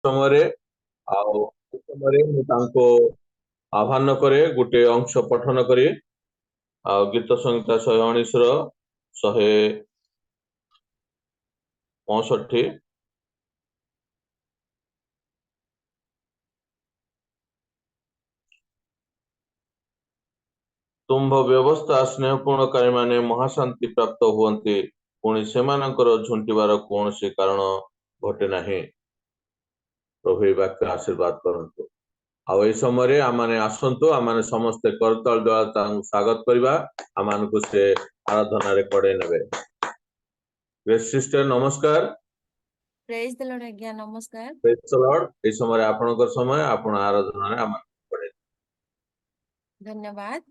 ସମୟରେ ଆଉ ଏ ସମୟରେ ମୁଁ ତାଙ୍କୁ ଆହ୍ୱାନ କରେ ଗୋଟେ ଅଂଶ ପଠନ କରି ଆଉ ଗୀତ ସଂହିତା 119 ର 165। ତୁମ୍ଭ ବ୍ୟବସ୍ଥା ସ୍ନେହପୂର୍ଣ୍ଣକାରୀ ମାନେ ମହାଶାନ୍ତି ପ୍ରାପ୍ତ ହୁଅନ୍ତି, ପୁଣି ସେମାନଙ୍କର ଝୁଣ୍ଟିବାର କୌଣସି କାରଣ ଘଟେ ନାହିଁ। ପ୍ରଭୁ ଏହି ବାକ୍ୟ ଆଶୀର୍ବାଦ କରନ୍ତୁ। ଆଉ ଏହି ସମୟରେ ଆମମାନେ ଆସନ୍ତୁ, ଆମମାନେ ସମସ୍ତେ କରତାଳ ଦ୍ୱାରା ତାଙ୍କୁ ସ୍ୱାଗତ କରିବା, ଆମମାନଙ୍କୁ ସେ ଆରାଧନାରେ କଡ଼େଇ ନେବେ। ଗ୍ରେସ୍ ସିଷ୍ଟର ନମସ୍କାର। ପ୍ରେଜ୍ ଦ ଲର୍ଡ ଆଜ୍ଞା ନମସ୍କାର। ପ୍ରେଜ୍ ଦ ଲର୍ଡ। ଏହି ସମୟରେ ଆପଣଙ୍କର ସମୟ, ଆପଣ ଆରାଧନାରେ ଆମମାନଙ୍କୁ କଡ଼େଇ ନେବେ। ଧନ୍ୟବାଦ।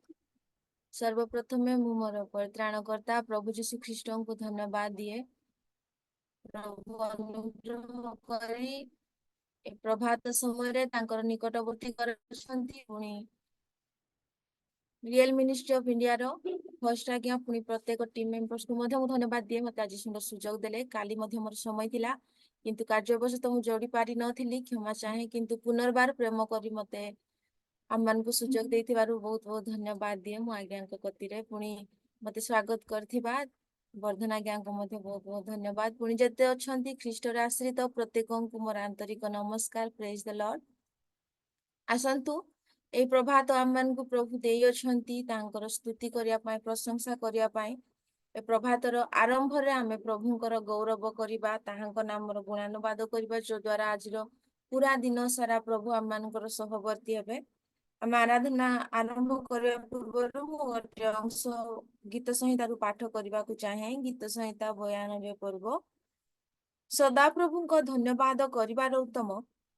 ସର୍ବପ୍ରଥମେ ମୁଁ ମୋର ପରିତ୍ରାଣକର୍ତ୍ତା ପ୍ରଭୁ ଯୀଶୁ ଖ୍ରୀଷ୍ଟଙ୍କୁ ଧନ୍ୟବାଦ ଦିଏ। ପ୍ରଭୁ ଅନୁଗ୍ରହ କରି ଏ ପ୍ରଭାତ ସମୟରେ ତାଙ୍କର ନିକଟବର୍ତ୍ତୀ କରିଛନ୍ତି। ପୁଣି ରିଏଲ ମିନିଷ୍ଟ୍ରି ଅଫ ଇଣ୍ଡିଆର ଫର୍ଷ୍ଟ ଆଜ୍ଞା ପୁଣି ପ୍ରତ୍ୟେକ ଟିମ୍ ମେମ୍ବର୍ସକୁ ମଧ୍ୟ ମୁଁ ଧନ୍ୟବାଦ ଦିଏ, ମୋତେ ଆଜି ସୁନ୍ଦର ସୁଯୋଗ ଦେଲେ। କାଲି ମଧ୍ୟ ମୋର ସମୟ ଥିଲା, କିନ୍ତୁ କାର୍ଯ୍ୟବଶତଃ ମୁଁ ଯୋଡ଼ି ପାରିନଥିଲି, କ୍ଷମା ଚାହେଁ। କିନ୍ତୁ ପୁନର୍ବାର ପ୍ରେମ କରି ମୋତେ ଆମମାନଙ୍କୁ ସୁଯୋଗ ଦେଇଥିବାରୁ ବହୁତ ବହୁତ ଧନ୍ୟବାଦ ଦିଏ ମୁଁ ଆଜ୍ଞାଙ୍କ କତିରେ। ପୁଣି ମୋତେ ସ୍ୱାଗତ କରିଥିବା ବର୍ଦ୍ଧନା ଆଜ୍ଞାଙ୍କୁ ମଧ୍ୟ ବହୁତ ବହୁତ ଧନ୍ୟବାଦ। ପୁଣି ଯେତେ ଅଛନ୍ତି ଖ୍ରୀଷ୍ଟରେ ଆଶ୍ରିତ ପ୍ରତ୍ୟେକଙ୍କୁ ମୋର ଆନ୍ତରିକ ନମସ୍କାର। ପ୍ରେଜ୍ ଦ ଲର୍ଡ। ଆସନ୍ତୁ, ଏହି ପ୍ରଭାତ ଆମମାନଙ୍କୁ ପ୍ରଭୁ ଦେଇଅଛନ୍ତି ତାଙ୍କର ସ୍ତୁତି କରିବା ପାଇଁ, ପ୍ରଶଂସା କରିବା ପାଇଁ। ଏ ପ୍ରଭାତର ଆରମ୍ଭରେ ଆମେ ପ୍ରଭୁଙ୍କର ଗୌରବ କରିବା, ତାହାଙ୍କ ନାମର ଗୁଣାନୁବାଦ କରିବା, ଯଦ୍ୱାରା ଆଜିର ପୁରା ଦିନ ସାରା ପ୍ରଭୁ ଆମମାନଙ୍କର ସହବର୍ତ୍ତୀ ହେବେ। ଆମେ ଆରାଧନା ଆରମ୍ଭ କରିବା ପୂର୍ବରୁ ମୁଁ ଗୋଟେ ଅଂଶ ଗୀତ ସଂହିତାରୁ ପାଠ କରିବାକୁ ଚାହେଁ। ଗୀତ ସଂହିତା 92 ପର୍ବ। ସଦାପ୍ରଭୁଙ୍କ ଧନ୍ୟବାଦ କରିବାର ଉତ୍ତମ,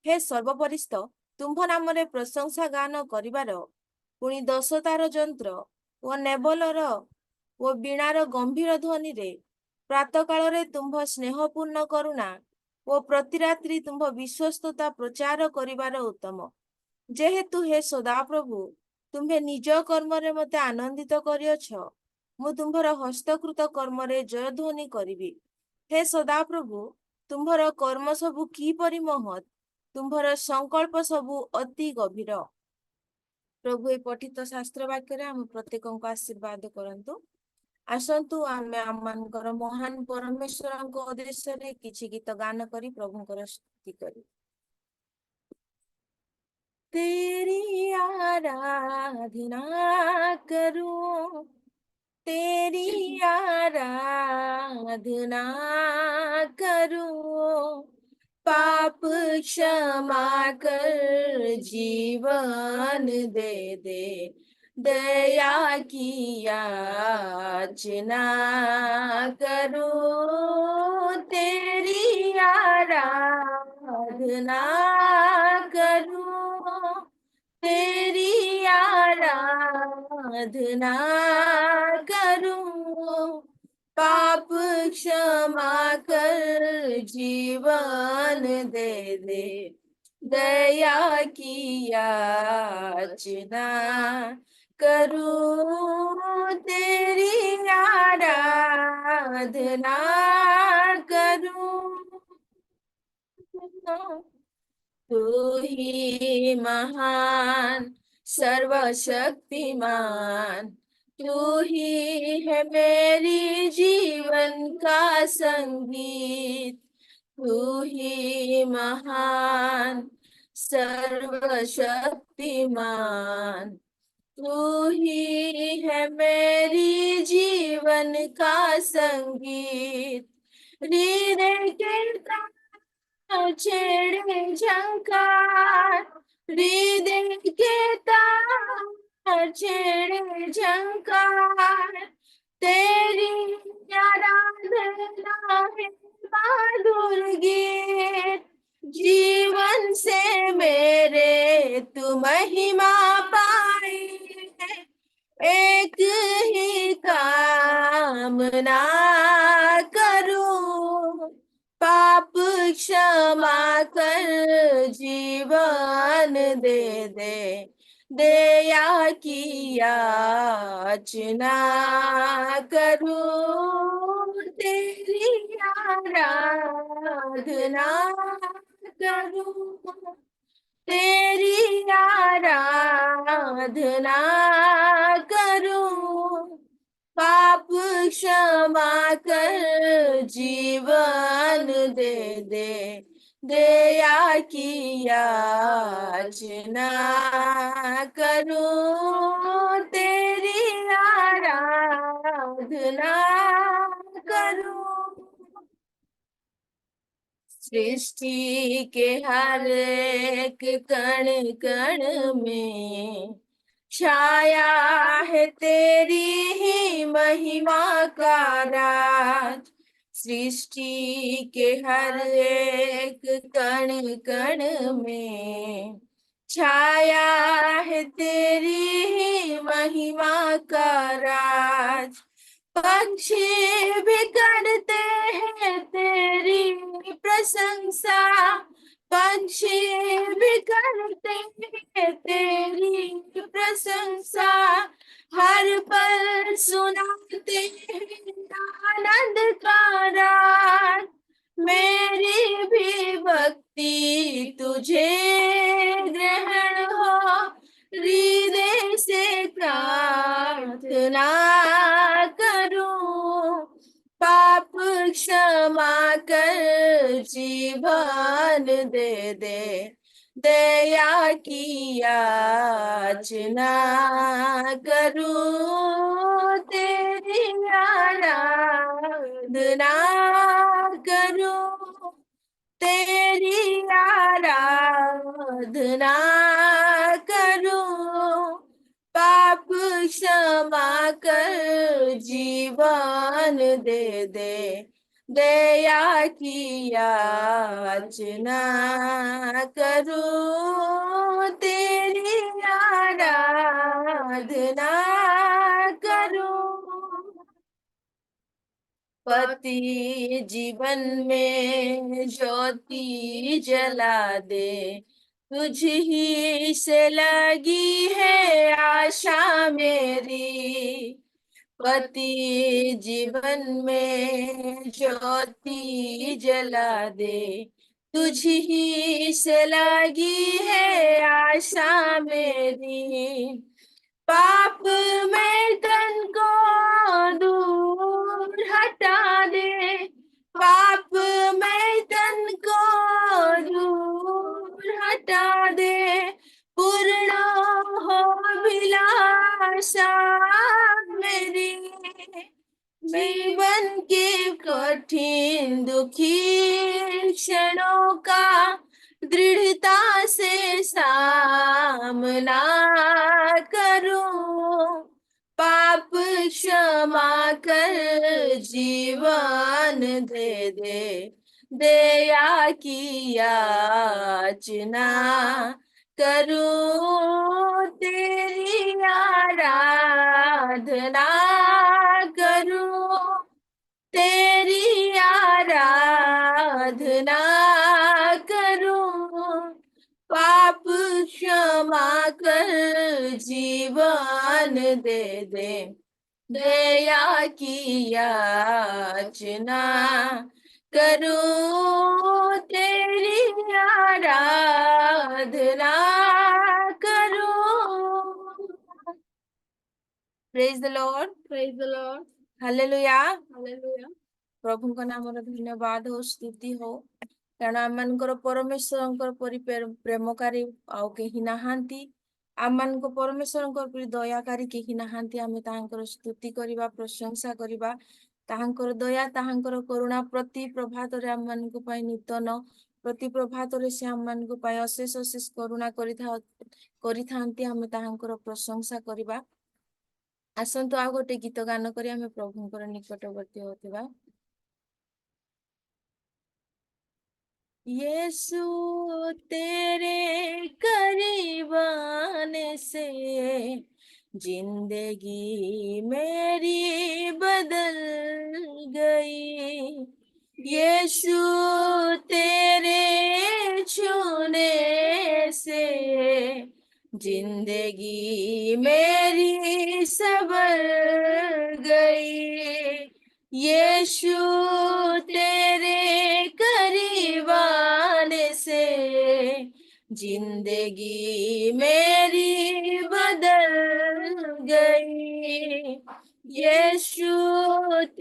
ହେ ସର୍ବପରିସ୍ଥ ତୁମ୍ଭ ନାମରେ ପ୍ରଶଂସା ଗାନ କରିବାର, ପୁଣି ଦଶତାର ଯନ୍ତ୍ର ଓ ନେବଲର ଓ ବୀଣାର ଗମ୍ଭୀର ଧ୍ୱନିରେ ପ୍ରାତଃକାଳରେ ତୁମ୍ଭ ସ୍ନେହପୂର୍ଣ୍ଣ କରୁଣା ଓ ପ୍ରତିରାତ୍ରି ତୁମ୍ଭ ବିଶ୍ୱସ୍ତତା ପ୍ରଚାର କରିବାର ଉତ୍ତମ। ଯେହେତୁ ହେ ସଦାପ୍ରଭୁ ତୁମ୍ଭେ ନିଜ କର୍ମରେ ମୋତେ ଆନନ୍ଦିତ କରିଅଛ, ମୁଁ ତୁମ୍ଭର ହସ୍ତକୃତ କର୍ମରେ ଜୟଧ୍ୱନି କରିବି। ହେ ସଦାପ୍ରଭୁ ତୁମ୍ଭର କର୍ମ ସବୁ କିପରି ମହତ୍, ତୁମ୍ଭର ସଂକଳ୍ପ ସବୁ ଅତି ଗଭୀର। ପ୍ରଭୁ ଏ ପଠିତ ଶାସ୍ତ୍ର ବାକ୍ୟରେ ଆମ ପ୍ରତ୍ୟେକଙ୍କୁ ଆଶୀର୍ବାଦ କରନ୍ତୁ। ଆସନ୍ତୁ ଆମେ ଆମମାନଙ୍କର ମହାନ ପରମେଶ୍ୱରଙ୍କ ଉଦ୍ଦେଶ୍ୟରେ କିଛି ଗୀତ ଗାନ କରି ପ୍ରଭୁଙ୍କର ସ୍ତୁତି କରୁ। तेरी आराधना करूं, तेरी आराधना करूं, पाप क्षमा कर जीवन दे दे, दया की याचना करूं, तेरी आराधना करूं, तेरी आराधना करूं, पाप क्षमा कर जीवन दे दे, दया की याचना करूं, तेरी आराधना करूं। तू ही महान सर्वशक्तिमान, तू ही है मेरी जीवन का संगीत, तू ही महान सर्वशक्तिमान, तू ही है मेरी जीवन का संगीत। हृदय के छेड़े झंकार, हृदय के तार छेड़े झंकार, तेरी आराधना है मधुर गीत, जीवन से मेरे तू महिमा पाए, एक ही कामना करूं, पाप क्षमा कर जीवन दे दे, दया की याचना करूं, तेरी आराधना करूं, तेरी आराधना करूं, पाप क्षमा कर जीवन दे दे, दया की याचना करूं, तेरी आराधना करूं। सृष्टि के हर एक कण कण में छाया है तेरी ही महिमा का राज, सृष्टि के हर एक कण कण में छाया है तेरी ही महिमा का राज, पंछी भी करते हैं तेरी प्रशंसा, पंछी भी करते हैं तेरी प्रशंसा, हर पल सुनाते हैं आनंद का राग, मेरी भी भक्ति तुझे ग्रहण हो, हृदय से प्रार्थना करूं, पाप क्षमा कर जीवन दे दे, दया की याचना करूं, तेरी आराधना करूं, तेरी आराधना करूं, पाप क्षमा कर जीवन दे दे, दया की याचना करूं, तेरी आराधना करूं। पति जीवन में ज्योति जला दे, तुझ ही से लगी है आशा मेरी, पति जीवन में ज्योति जला दे, तुझ ही से लगी है आशा मेरी, पाप में तन को दूर हटा दे, पाप में तन को दूर हटा दे, पूर्ण हो अभिलाषा मेरी, जीवन के कठिन दुखी क्षणों का दृढ़ता से सामना करूं, पाप क्षमा कर जीवन दे दे, दया की याचना करूं, तेरी आराधना करूं, तेरी आराधना करूं, पाप क्षमा कर जीवन दे दे, दया की याचना करूं, तेरी आराधना करूं। Praise the Lord, praise the Lord, hallelujah, hallelujah. प्रभुଙ୍କ ନାମର ଧନ୍ୟବାଦ हो, स्तुति हो, କାରଣ ଆମମାନଙ୍କର ପରମେଶ୍ୱରଙ୍କର ପରି ପ୍ରେମକାରୀ ଆଉ କେହି ନାହାନ୍ତି, ଆମମାନଙ୍କ ପରମେଶ୍ୱରଙ୍କର ପରି ଦୟାକାରୀ କେହି ନାହାନ୍ତି। ଆମେ ତାହାଙ୍କର ସ୍ତୁତି କରିବା, ପ୍ରଶଂସା କରିବା, ତାହାଙ୍କର ଦୟା ତାହାଙ୍କର କରୁଣା ପ୍ରତି ପ୍ରଭାତରେ ଆମମାନଙ୍କ ପାଇଁ ନୂତନ, ପ୍ରତି ପ୍ରଭାତରେ ସେ ଆମମାନଙ୍କ ପାଇଁ ଅଶେଷ ଅଶେଷ କରୁଣା କରିଥାନ୍ତି। ଆମେ ତାହାଙ୍କର ପ୍ରଶଂସା କରିବା। ଆସନ୍ତୁ ଆଉ ଗୋଟେ ଗୀତ ଗାନ କରି ଆମେ ପ୍ରଭୁଙ୍କର ନିକଟବର୍ତ୍ତୀ ହେଉଥିବା। यीशु तेरे करीब आने से जिंदगी मेरी बदल गई, यीशु तेरे छूने से जिंदगी मेरी संवर गई, यीशु तेरे करीब आने से जिंदगी मेरी बदल गई। यीशु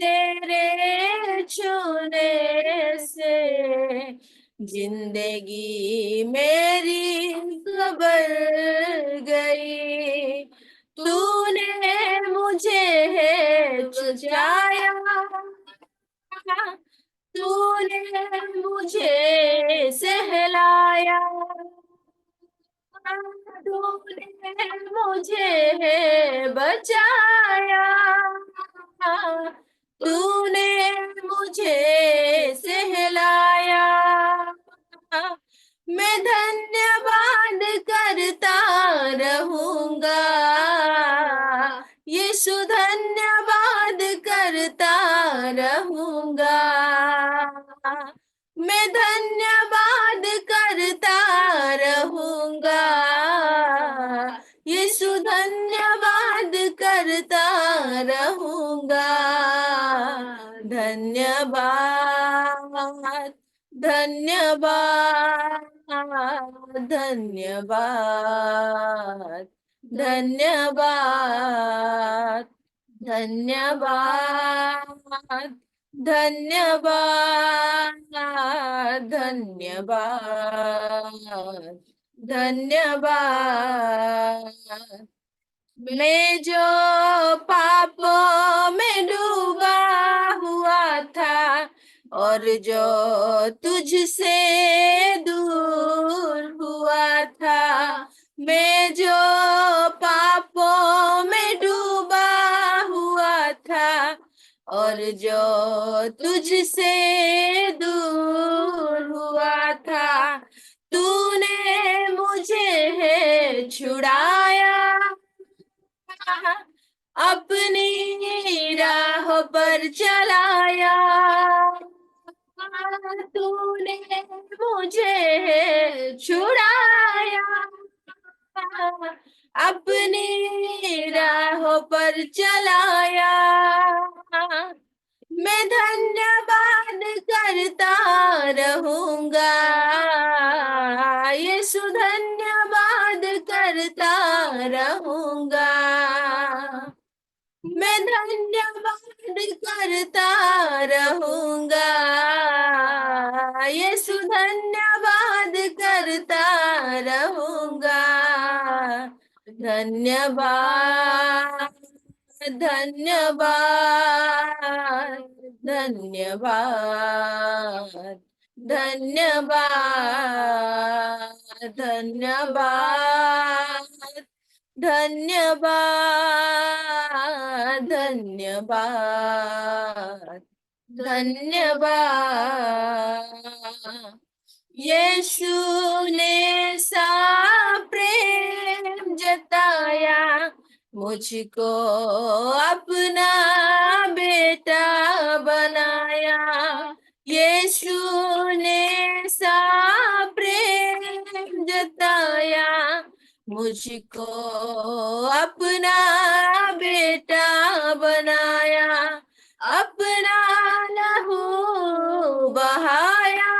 तेरे छूने से जिंदगी मेरी बदल गई। तूने मुझे बचाया, तूने मुझे सहलाया, तूने मुझे बचाया, तूने मुझे सहलाया। मैं धन्यवाद करता रहूंगा, यीशु धन्यवाद करता रहूंगा। मैं धन्यवाद करता रहूंगा, यीशु धन्यवाद करता रहूंगा। धन्यवाद, धन्यवाद, धन्यवाद, धन्यवाद, धन्यवाद, धन्यवाद, धन्यवाद, धन्यवाद। मैं जो पापों में डूबा हुआ था और जो तुझसे दूर हुआ था, मैं जो पापों में डूबा हुआ था और जो तुझसे दूर हुआ था, तूने मुझे छुड़ाया, अपनी राह पर चलाया। तूने मुझे छुड़ाया, अपनी राह पर चलाया। मैं धन्यवाद करता रहूंगा, यीशु धन्यवाद करता रहूंगा। मैं धन्यवाद करता रहूंगा, यीशु धन्यवाद करता रहूंगा। धन्यवाद, धन्यवाद, धन्यवाद, धन्यवाद, धन्यवाद, धन्यवाद, धन्यवाद, धन्यवाद। यीशु ने सा प्रेम जताया, मुझको अपना बेटा बनाया। यीशु ने सा प्रेम जताया, मुझको अपना बेटा बनाया। अपना लहू बहाया,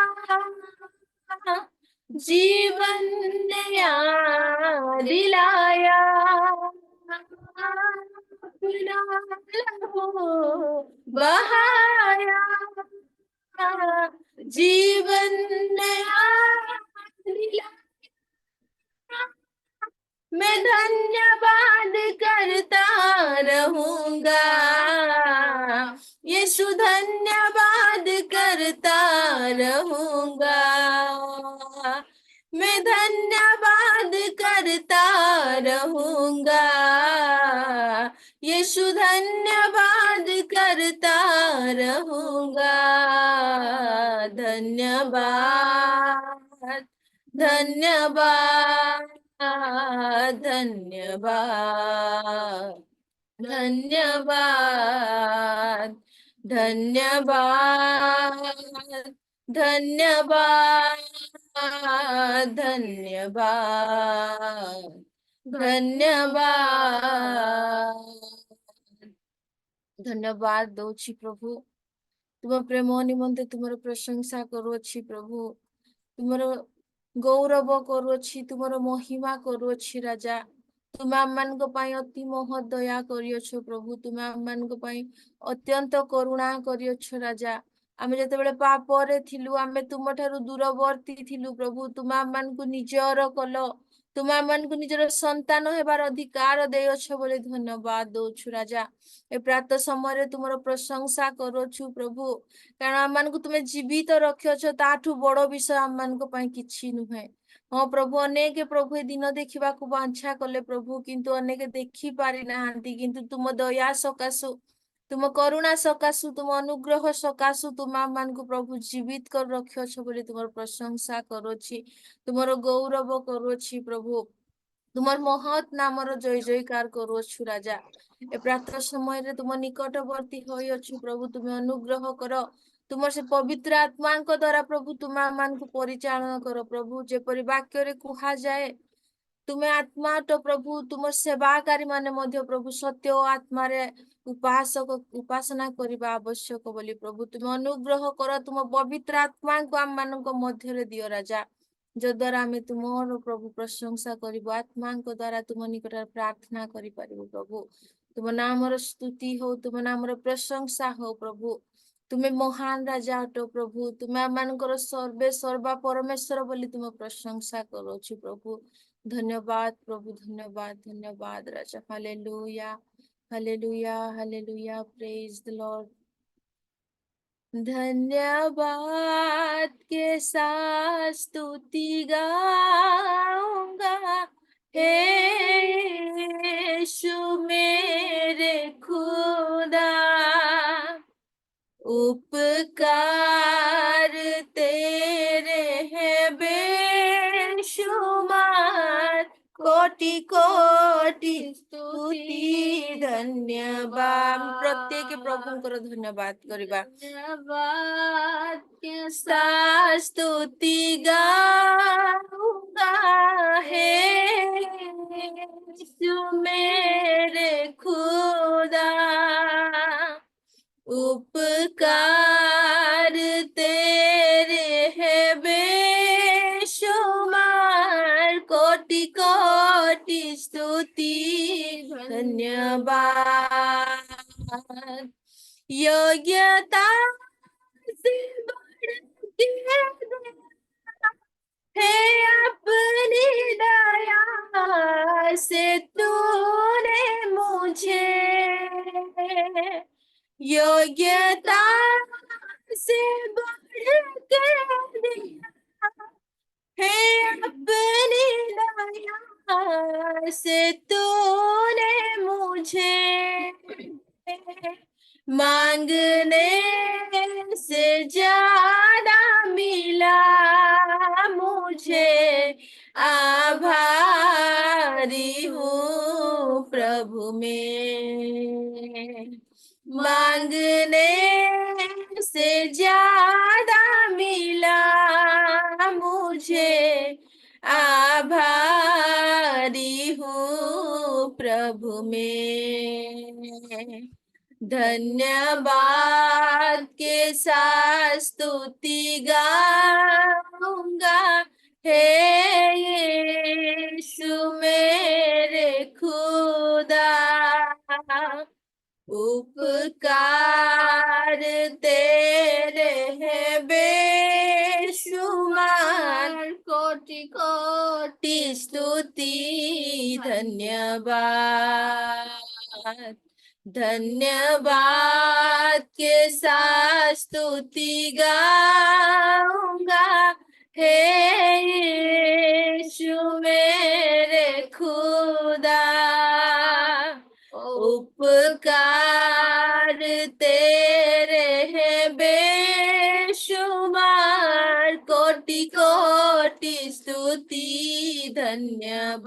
जीवन नया दिलाया। अपना लहू बहाया, जीवन नया दिलाया। मैं धन्यवाद करता रहूंगा, यीशु धन्यवाद करता रहूंगा। मैं धन्यवाद करता रहूंगा, यीशु धन्यवाद करता रहूंगा। धन्यवाद, धन्यवाद, धन्यवाद, धन्यवाद, धन्यवाद, धन्यवाद, धन्यवाद, धन्यवाद। धन्यवाद दौची प्रभु, तुम प्रेम निमंते तुमर प्रशंसा करुअछि प्रभु। तुमर ଗୌରବ କରୁଅଛି, ତୁମର ମହିମା କରୁଅଛି ରାଜା। ତୁମେ ଆମମାନଙ୍କ ପାଇଁ ଅତି ମହତ ଦୟା କରିଅଛ ପ୍ରଭୁ। ତୁମେ ଆମମାନଙ୍କ ପାଇଁ ଅତ୍ୟନ୍ତ କରୁଣା କରିଅଛ ରାଜା। ଆମେ ଯେତେବେଳେ ପାପରେ ଥିଲୁ, ଆମେ ତୁମଠାରୁ ଦୂରବର୍ତ୍ତୀ ଥିଲୁ ପ୍ରଭୁ। ତୁମେ ଆମମାନଙ୍କୁ ନିଜର କଲ। ତୁମେ ଆମମାନଙ୍କୁ ନିଜର ସନ୍ତାନ ହେବାର ଅଧିକାର ଦେଇଅଛ ବୋଲି ଧନ୍ୟବାଦ ଦଉଛୁ ରାଜା। ଏ ପ୍ରାତ ସମୟରେ ତୁମର ପ୍ରଶଂସା କରୁଅଛୁ ପ୍ରଭୁ, କାରଣ ଆମମାନଙ୍କୁ ତୁମେ ଜୀବିତ ରଖିଅଛ, ତାଠୁ ବଡ ବିଷୟ ଆମମାନଙ୍କ ପାଇଁ କିଛି ନୁହେଁ। ହଁ ପ୍ରଭୁ, ଅନେକ ପ୍ରଭୁ ଏ ଦିନ ଦେଖିବାକୁ ବାଞ୍ଛା କଲେ ପ୍ରଭୁ, କିନ୍ତୁ ଅନେକ ଦେଖି ପାରିନାହାନ୍ତି। କିନ୍ତୁ ତୁମ ଦୟା ସକାଶୁ, ତୁମ କରୁଣା ସକାଶୁ, ତୁମ ଅନୁଗ୍ରହ ସକାଶୁ ତୁମ ଆମମାନଙ୍କୁ ପ୍ରଭୁ ଜୀବିତ କରି ରଖିଅଛ ବୋଲି ତୁମର ପ୍ରଶଂସା କରୁଅଛି, ତୁମର ଗୌରବ କରୁଅଛି ପ୍ରଭୁ। ତୁମର ମହତ ନାମର ଜୟ ଜୟକାର କରୁଅଛୁ ରାଜା। ଏ ପ୍ରାତଃ ସମୟରେ ତୁମ ନିକଟବର୍ତ୍ତୀ ହୋଇଅଛୁ ପ୍ରଭୁ। ତୁମେ ଅନୁଗ୍ରହ କର, ତୁମର ସେ ପବିତ୍ର ଆତ୍ମାଙ୍କ ଦ୍ଵାରା ପ୍ରଭୁ ତୁମେ ଆମମାନଙ୍କୁ ପରିଚାଳନା କର ପ୍ରଭୁ। ଯେପରି ବାକ୍ୟରେ କୁହାଯାଏ, ତୁମେ ଆତ୍ମା ତ ପ୍ରଭୁ, ତୁମର ସେବାକାରୀ ମାନେ ମଧ୍ୟ ପ୍ରଭୁ ସତ୍ୟ ଓ ଆତ୍ମାରେ ଉପାସନା କରିବା ଆବଶ୍ୟକ ବୋଲି ପ୍ରଭୁ ତୁମେ ଅନୁଗ୍ରହ କର। ତୁମ ପବିତ୍ର ଆତ୍ମାଙ୍କୁ ଆମମାନଙ୍କ ମଧ୍ୟରେ ଦିଅ ରାଜା, ଯଦ୍ୱାରା ଆମେ ତୁମର ପ୍ରଭୁ ପ୍ରଶଂସା କରିବୁ, ଆତ୍ମାଙ୍କ ଦ୍ଵାରା ତୁମ ନିକଟରେ ପ୍ରାର୍ଥନା କରିପାରିବୁ ପ୍ରଭୁ। ତୁମ ନାମର ସ୍ତୁତି ହଉ, ତୁମ ନାମର ପ୍ରଶଂସା ହଉ ପ୍ରଭୁ। ତୁମେ ମହାନ ରାଜା ଅଟ ପ୍ରଭୁ। ତୁମେ ଆମମାନଙ୍କର ସର୍ବେ ସର୍ବା ପରମେଶ୍ୱର ବୋଲି ତୁମ ପ୍ରଶଂସା କରୁଅଛୁ ପ୍ରଭୁ। ଧନ୍ୟବାଦ ପ୍ରଭୁ, ଧନ୍ୟବାଦ, ଧନ୍ୟବାଦ ରାଜା। Hallelujah, hallelujah, hallelujah, praise the Lord. धन्यवाद के साथ स्तुति गाऊंगा, हे यीशु मेरे खुदा। उपकार तेरे हैं बेशुमार, कोटि कोटि स्तुति धन्यवाद। प्रत्येक प्रभुଙ୍କର धन्यवाद କରିବା। धन्यवाद के साथ स्तुति गाऊंगा, हे यीशु मेरे खुदा। उपकार तेरे हैं बेशुमार, कोटि कोटि स्तुति धन्यवाद। योग्यता से बढ़ के है अपनी दया से तूने मुझे योग्यता से बढ़ के दिया है, अपनी दया से तूने मुझे मांगने से ज्यादा मिला मुझे। आभारी हूँ प्रभु में, मांगने से ज्यादा मिला मुझे। आभारी हूँ प्रभु में। धन्यवाद के साथ स्तुति गाऊंगा, हे यीशु मेरे खुदा। उपकार तेरे हैं बेशुमार, कोटि कोटि स्तुति धन्यवाद। धन्यवाद के साथ स्तुति गाऊंगा, हे यीशु मेरे खुदा। उपकार तेरे हैं बेशुमार, कोटि कोटि स्तुति धन्यवाद।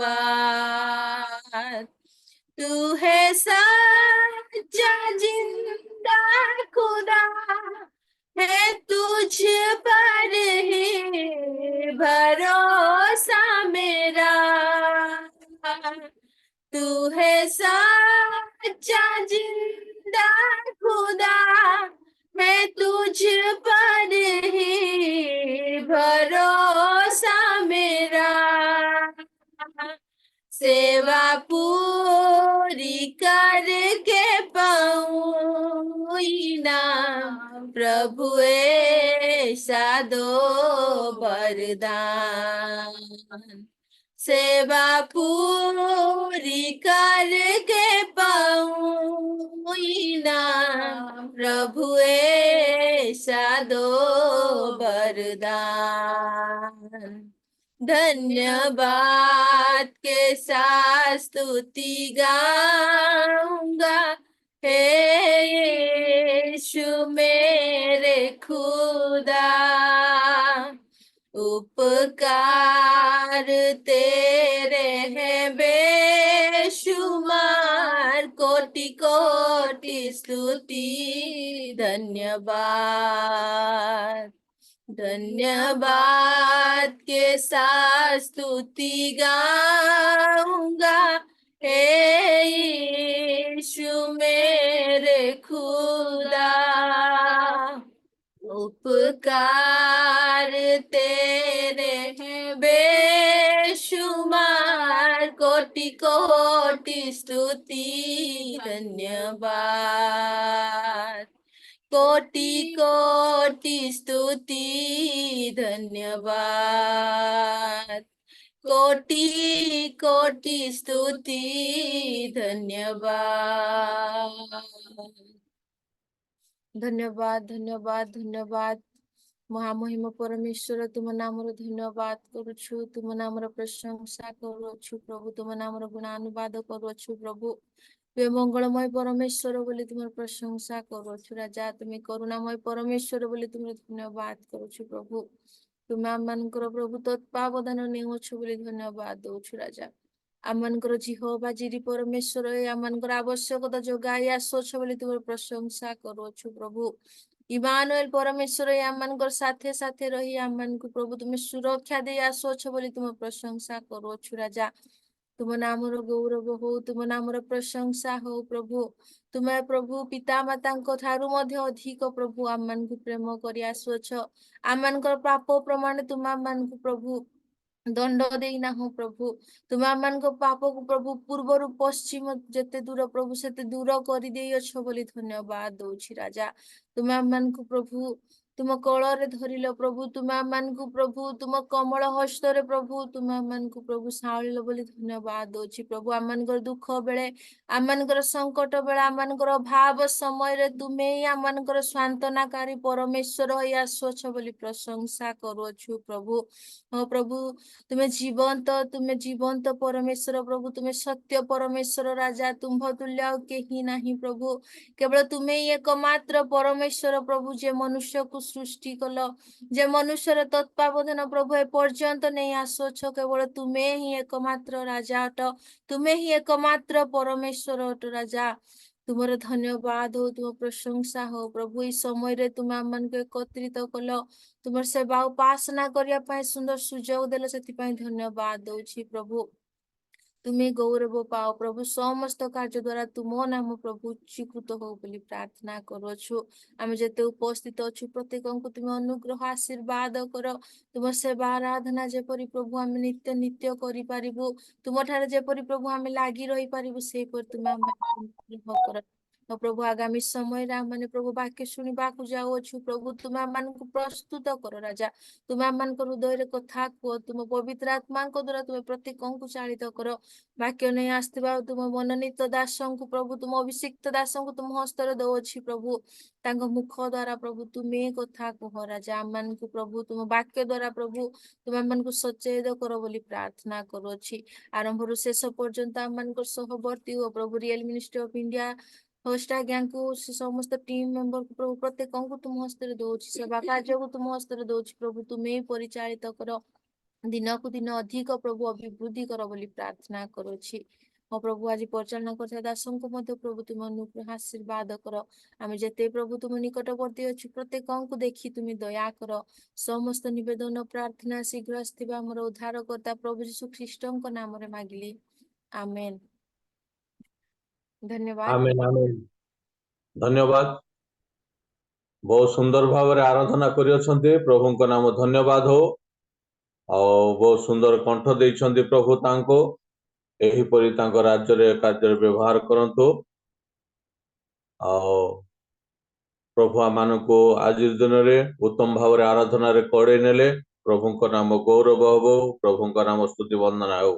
तू है सच्चा जिंदा खुदा, है तुझ पर ही भरोसा मेरा। तू है सच्चा जिंदा खुदा, है तुझ पर ही भरोसा मेरा, सेवा पूरी करके पाऊं इनाम, प्रभु ऐसा दो वरदान, सेवा पूरी करके पाऊं इनाम, प्रभु ऐसा दो वरदान। धन्यवाद के साथ स्तुति गाऊंगा, हे यीशु मेरे खुदा, उपकार तेरे हैं बेशुमार, कोटि कोटि स्तुति धन्यवाद। धन्यवाद के साथ स्तुति गाऊंगा, हे यीशु मेरे खुदा, उपकार तेरे हैं बेशुमार, कोटि कोटि स्तुति धन्यवाद, कोटि कोटि स्तुति धन्यवाद, कोटि कोटि स्तुति धन्यवाद। धन्यवाद धन्यवाद धन्यवाद महामहिम परमेश्वर, तुम नामर धन्यवाद करुछु, तुम नामर प्रशंसा करुछु प्रभु, तुम नामर गुणानुवाद करुछु प्रभु। तुम मंगलमय परमेश्वर बोली तुम प्रशंसा करुछु राजा, तुम्हें करुणामय परमेश्वर बोली तुम धन्यवाद करुछु प्रभु। तुम आम मानकर प्रभु तत्पावधान नेउछु बोली धन्यवाद दउछु राजा। आमनकर जिहोवा जिरि परमेश्वर आमनकर आवश्यकता जोगाई आसोछ बोली तुम प्रशंसा करुछु प्रभु। इमानुएल परमेश्वर आमनकर साथे साथे रही आमनकु प्रभु तुम सुरक्षा दे आसोछ बोली तुम प्रशंसा करुछु राजा। तुम नामर गौरव हो, तुम नामर प्रशंसा हो प्रभु। तुम्हें प्रभु पिता माता ठारू मध्य अधिक प्रभु आमनकु प्रेम करि आसुछ। आमनकर पाप प्रमाण तुम आमनकु प्रभु दंड देना हो प्रभु। तुम आम पाप को प्रभु पूर्वर पश्चिम जेते दूर प्रभु सेते दूर कर दे अच्छ बोली धन्यवाद दउछि राजा। तुम आम प्रभु तुम कलरे धरिल प्रभु, तुम आम प्रभु तुम कमल हस्तरे प्रभु, तुम आम प्रभु साउल बोली धन्यवाद दउछि प्रभु। आम दुख बेले आम संकट बेले आम अभाव समय तुम्हें आम सांत्वनाकारी परमेश्वर हो आसुछ बोली प्रशंसा करुछु प्रभु। हाँ प्रभु तुम्हें जीवंत परमेश्वर प्रभु, तुम्हें सत्य परमेश्वर राजा, तुम्भ तुल्य आउ केही नाही प्रभु। केवल तुम्हें ही एकमात्र परमेश्वर प्रभु, जे मनुष्य को सृष्टि कल, जे मनुष्यर तत्पावधान प्रभु ए पर्यंत नहीं आसुछ, केवल तुम्हें ही एकमात्र राजा अट, तुम्हें ही एकमात्र परमेश्वर अट राजा। तुमर धन्यवाद हो, तुम प्रशंसा हो प्रभु। इस समय रे तुम आम एकत्रित कल, तुम सेवा उपासना करने सुंदर सुजोग देल, से धन्यवाद दउछि प्रभु। तुम्हें गौरव पाओ प्रभु, समस्त कार्य द्वारा तुम नाम प्रभु स्वीकृत हो बोली प्रार्थना करुछु। आम जेते उपस्थित अच्छु प्रत्येक को तुम अनुग्रह आशीर्वाद कर, तुम सेवा आराधना जेपरी प्रभु आम नित्य नित्य करि पारिबु, तुम ठारे जेपरी प्रभु आम लागी रही पारिबु से पर तुम आम अनुग्रह कर। तो प्रभु आगामी समय मैंने प्रभु वाक्य शुणा जाऊँ प्रभु, तुम आम प्रस्तुत कर राजा। तुम आम हृदय कथा कह, तुम पवित्र आत्मा द्वारा तुम प्रत्येक को चालित कर। वाक्य नहीं आसवा तुम मनोनीत दास को प्रभु, तुम अभिषिक्त दास को तुम हस्तर दौछि प्रभु, तांको मुख द्वारा प्रभु तुम्हें कथा कह राजा। आम को प्रभु तुम वाक्य द्वारा प्रभु तुम आम सचेत कर बोली प्रार्थना करुछि। आरंभ शेष पर्यंत आम सहवर्ती हो प्रभु, real ministry of India host आज्ञा को समस्त टीम मेंबर को प्रभु प्रत्येक को तुम हस्तर दौछि, सेवा कार्य को तुम हस्तर दौछि प्रभु, तुम्हें परिचालित कर। दिन को दिन अधिक प्रभु अभिवृद्धि कर बोली प्रार्थना करुछि। हाँ प्रभु आज परिचालना कर दास को प्रभु तुम अनुग्रह आशीर्वाद कर। आम जेते प्रभु तुम निकटवर्ती अच्छु प्रत्येक को देखी तुम दया कर। समस्त निवेदन प्रार्थना शीघ्र आसथिबा हमर उद्धारकर्ता प्रभु यीशु ख्रीष्टଙ୍କ नामरे मागिली, आमेन। धन्यवाद। आमेन आमेन। धन्यवाद। बहुत सुंदर भाव में आराधना कर प्रभु का नाम धन्यवाद हो बहुत सुंदर कंठ देइछन्ति प्रभु तांको एहीपरि तांको राज्य रे कार्य व्यवहार करंतु प्रभु आमानको आज दिन में उत्तम भाव में आराधना रे कड़े नेले प्रभु का नाम गौरव हो प्रभु का नाम स्तुति वंदना हो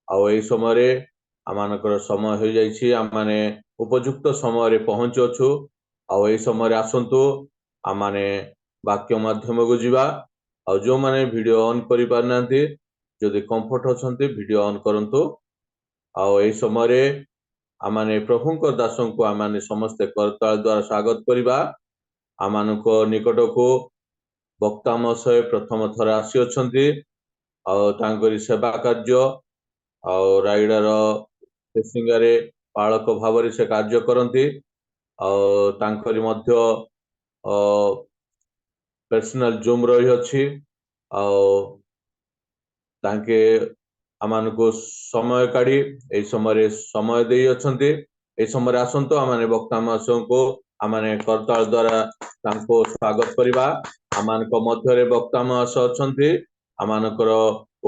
आई समय आमानकर समय हो जाइछि आमाने उपयुक्त समय रे पहुंच अछु आई समय आसंतु आमाने वाक्य माध्यम को जीवा और जो माने वीडियो ऑन करि पारनांती जदि कंफर्ट अछंती वीडियो ऑन करंतु आउ एई समय आमाने प्रभुଙ୍କ दासଙ୍କୁ आमाने समस्त करताल द्वारा स्वागत करिबा आमानको निकट को वक्ता महोदय प्रथम थर आसी अछंती और तांकरी सेवा कार्य और रायडार सिंगारे पालक भाव से कार्य करती और तांकरी मध्य पर्सनल जूम रही अछि तांके आमानको समय काढ़ी ए समय दे अछंती ए समय आसंतो आमाने वक्ता मासों को आमाने करताल द्वारा तांको स्वागत करिबा आमानको मध्य रे वक्ता मास अछंती आमानकर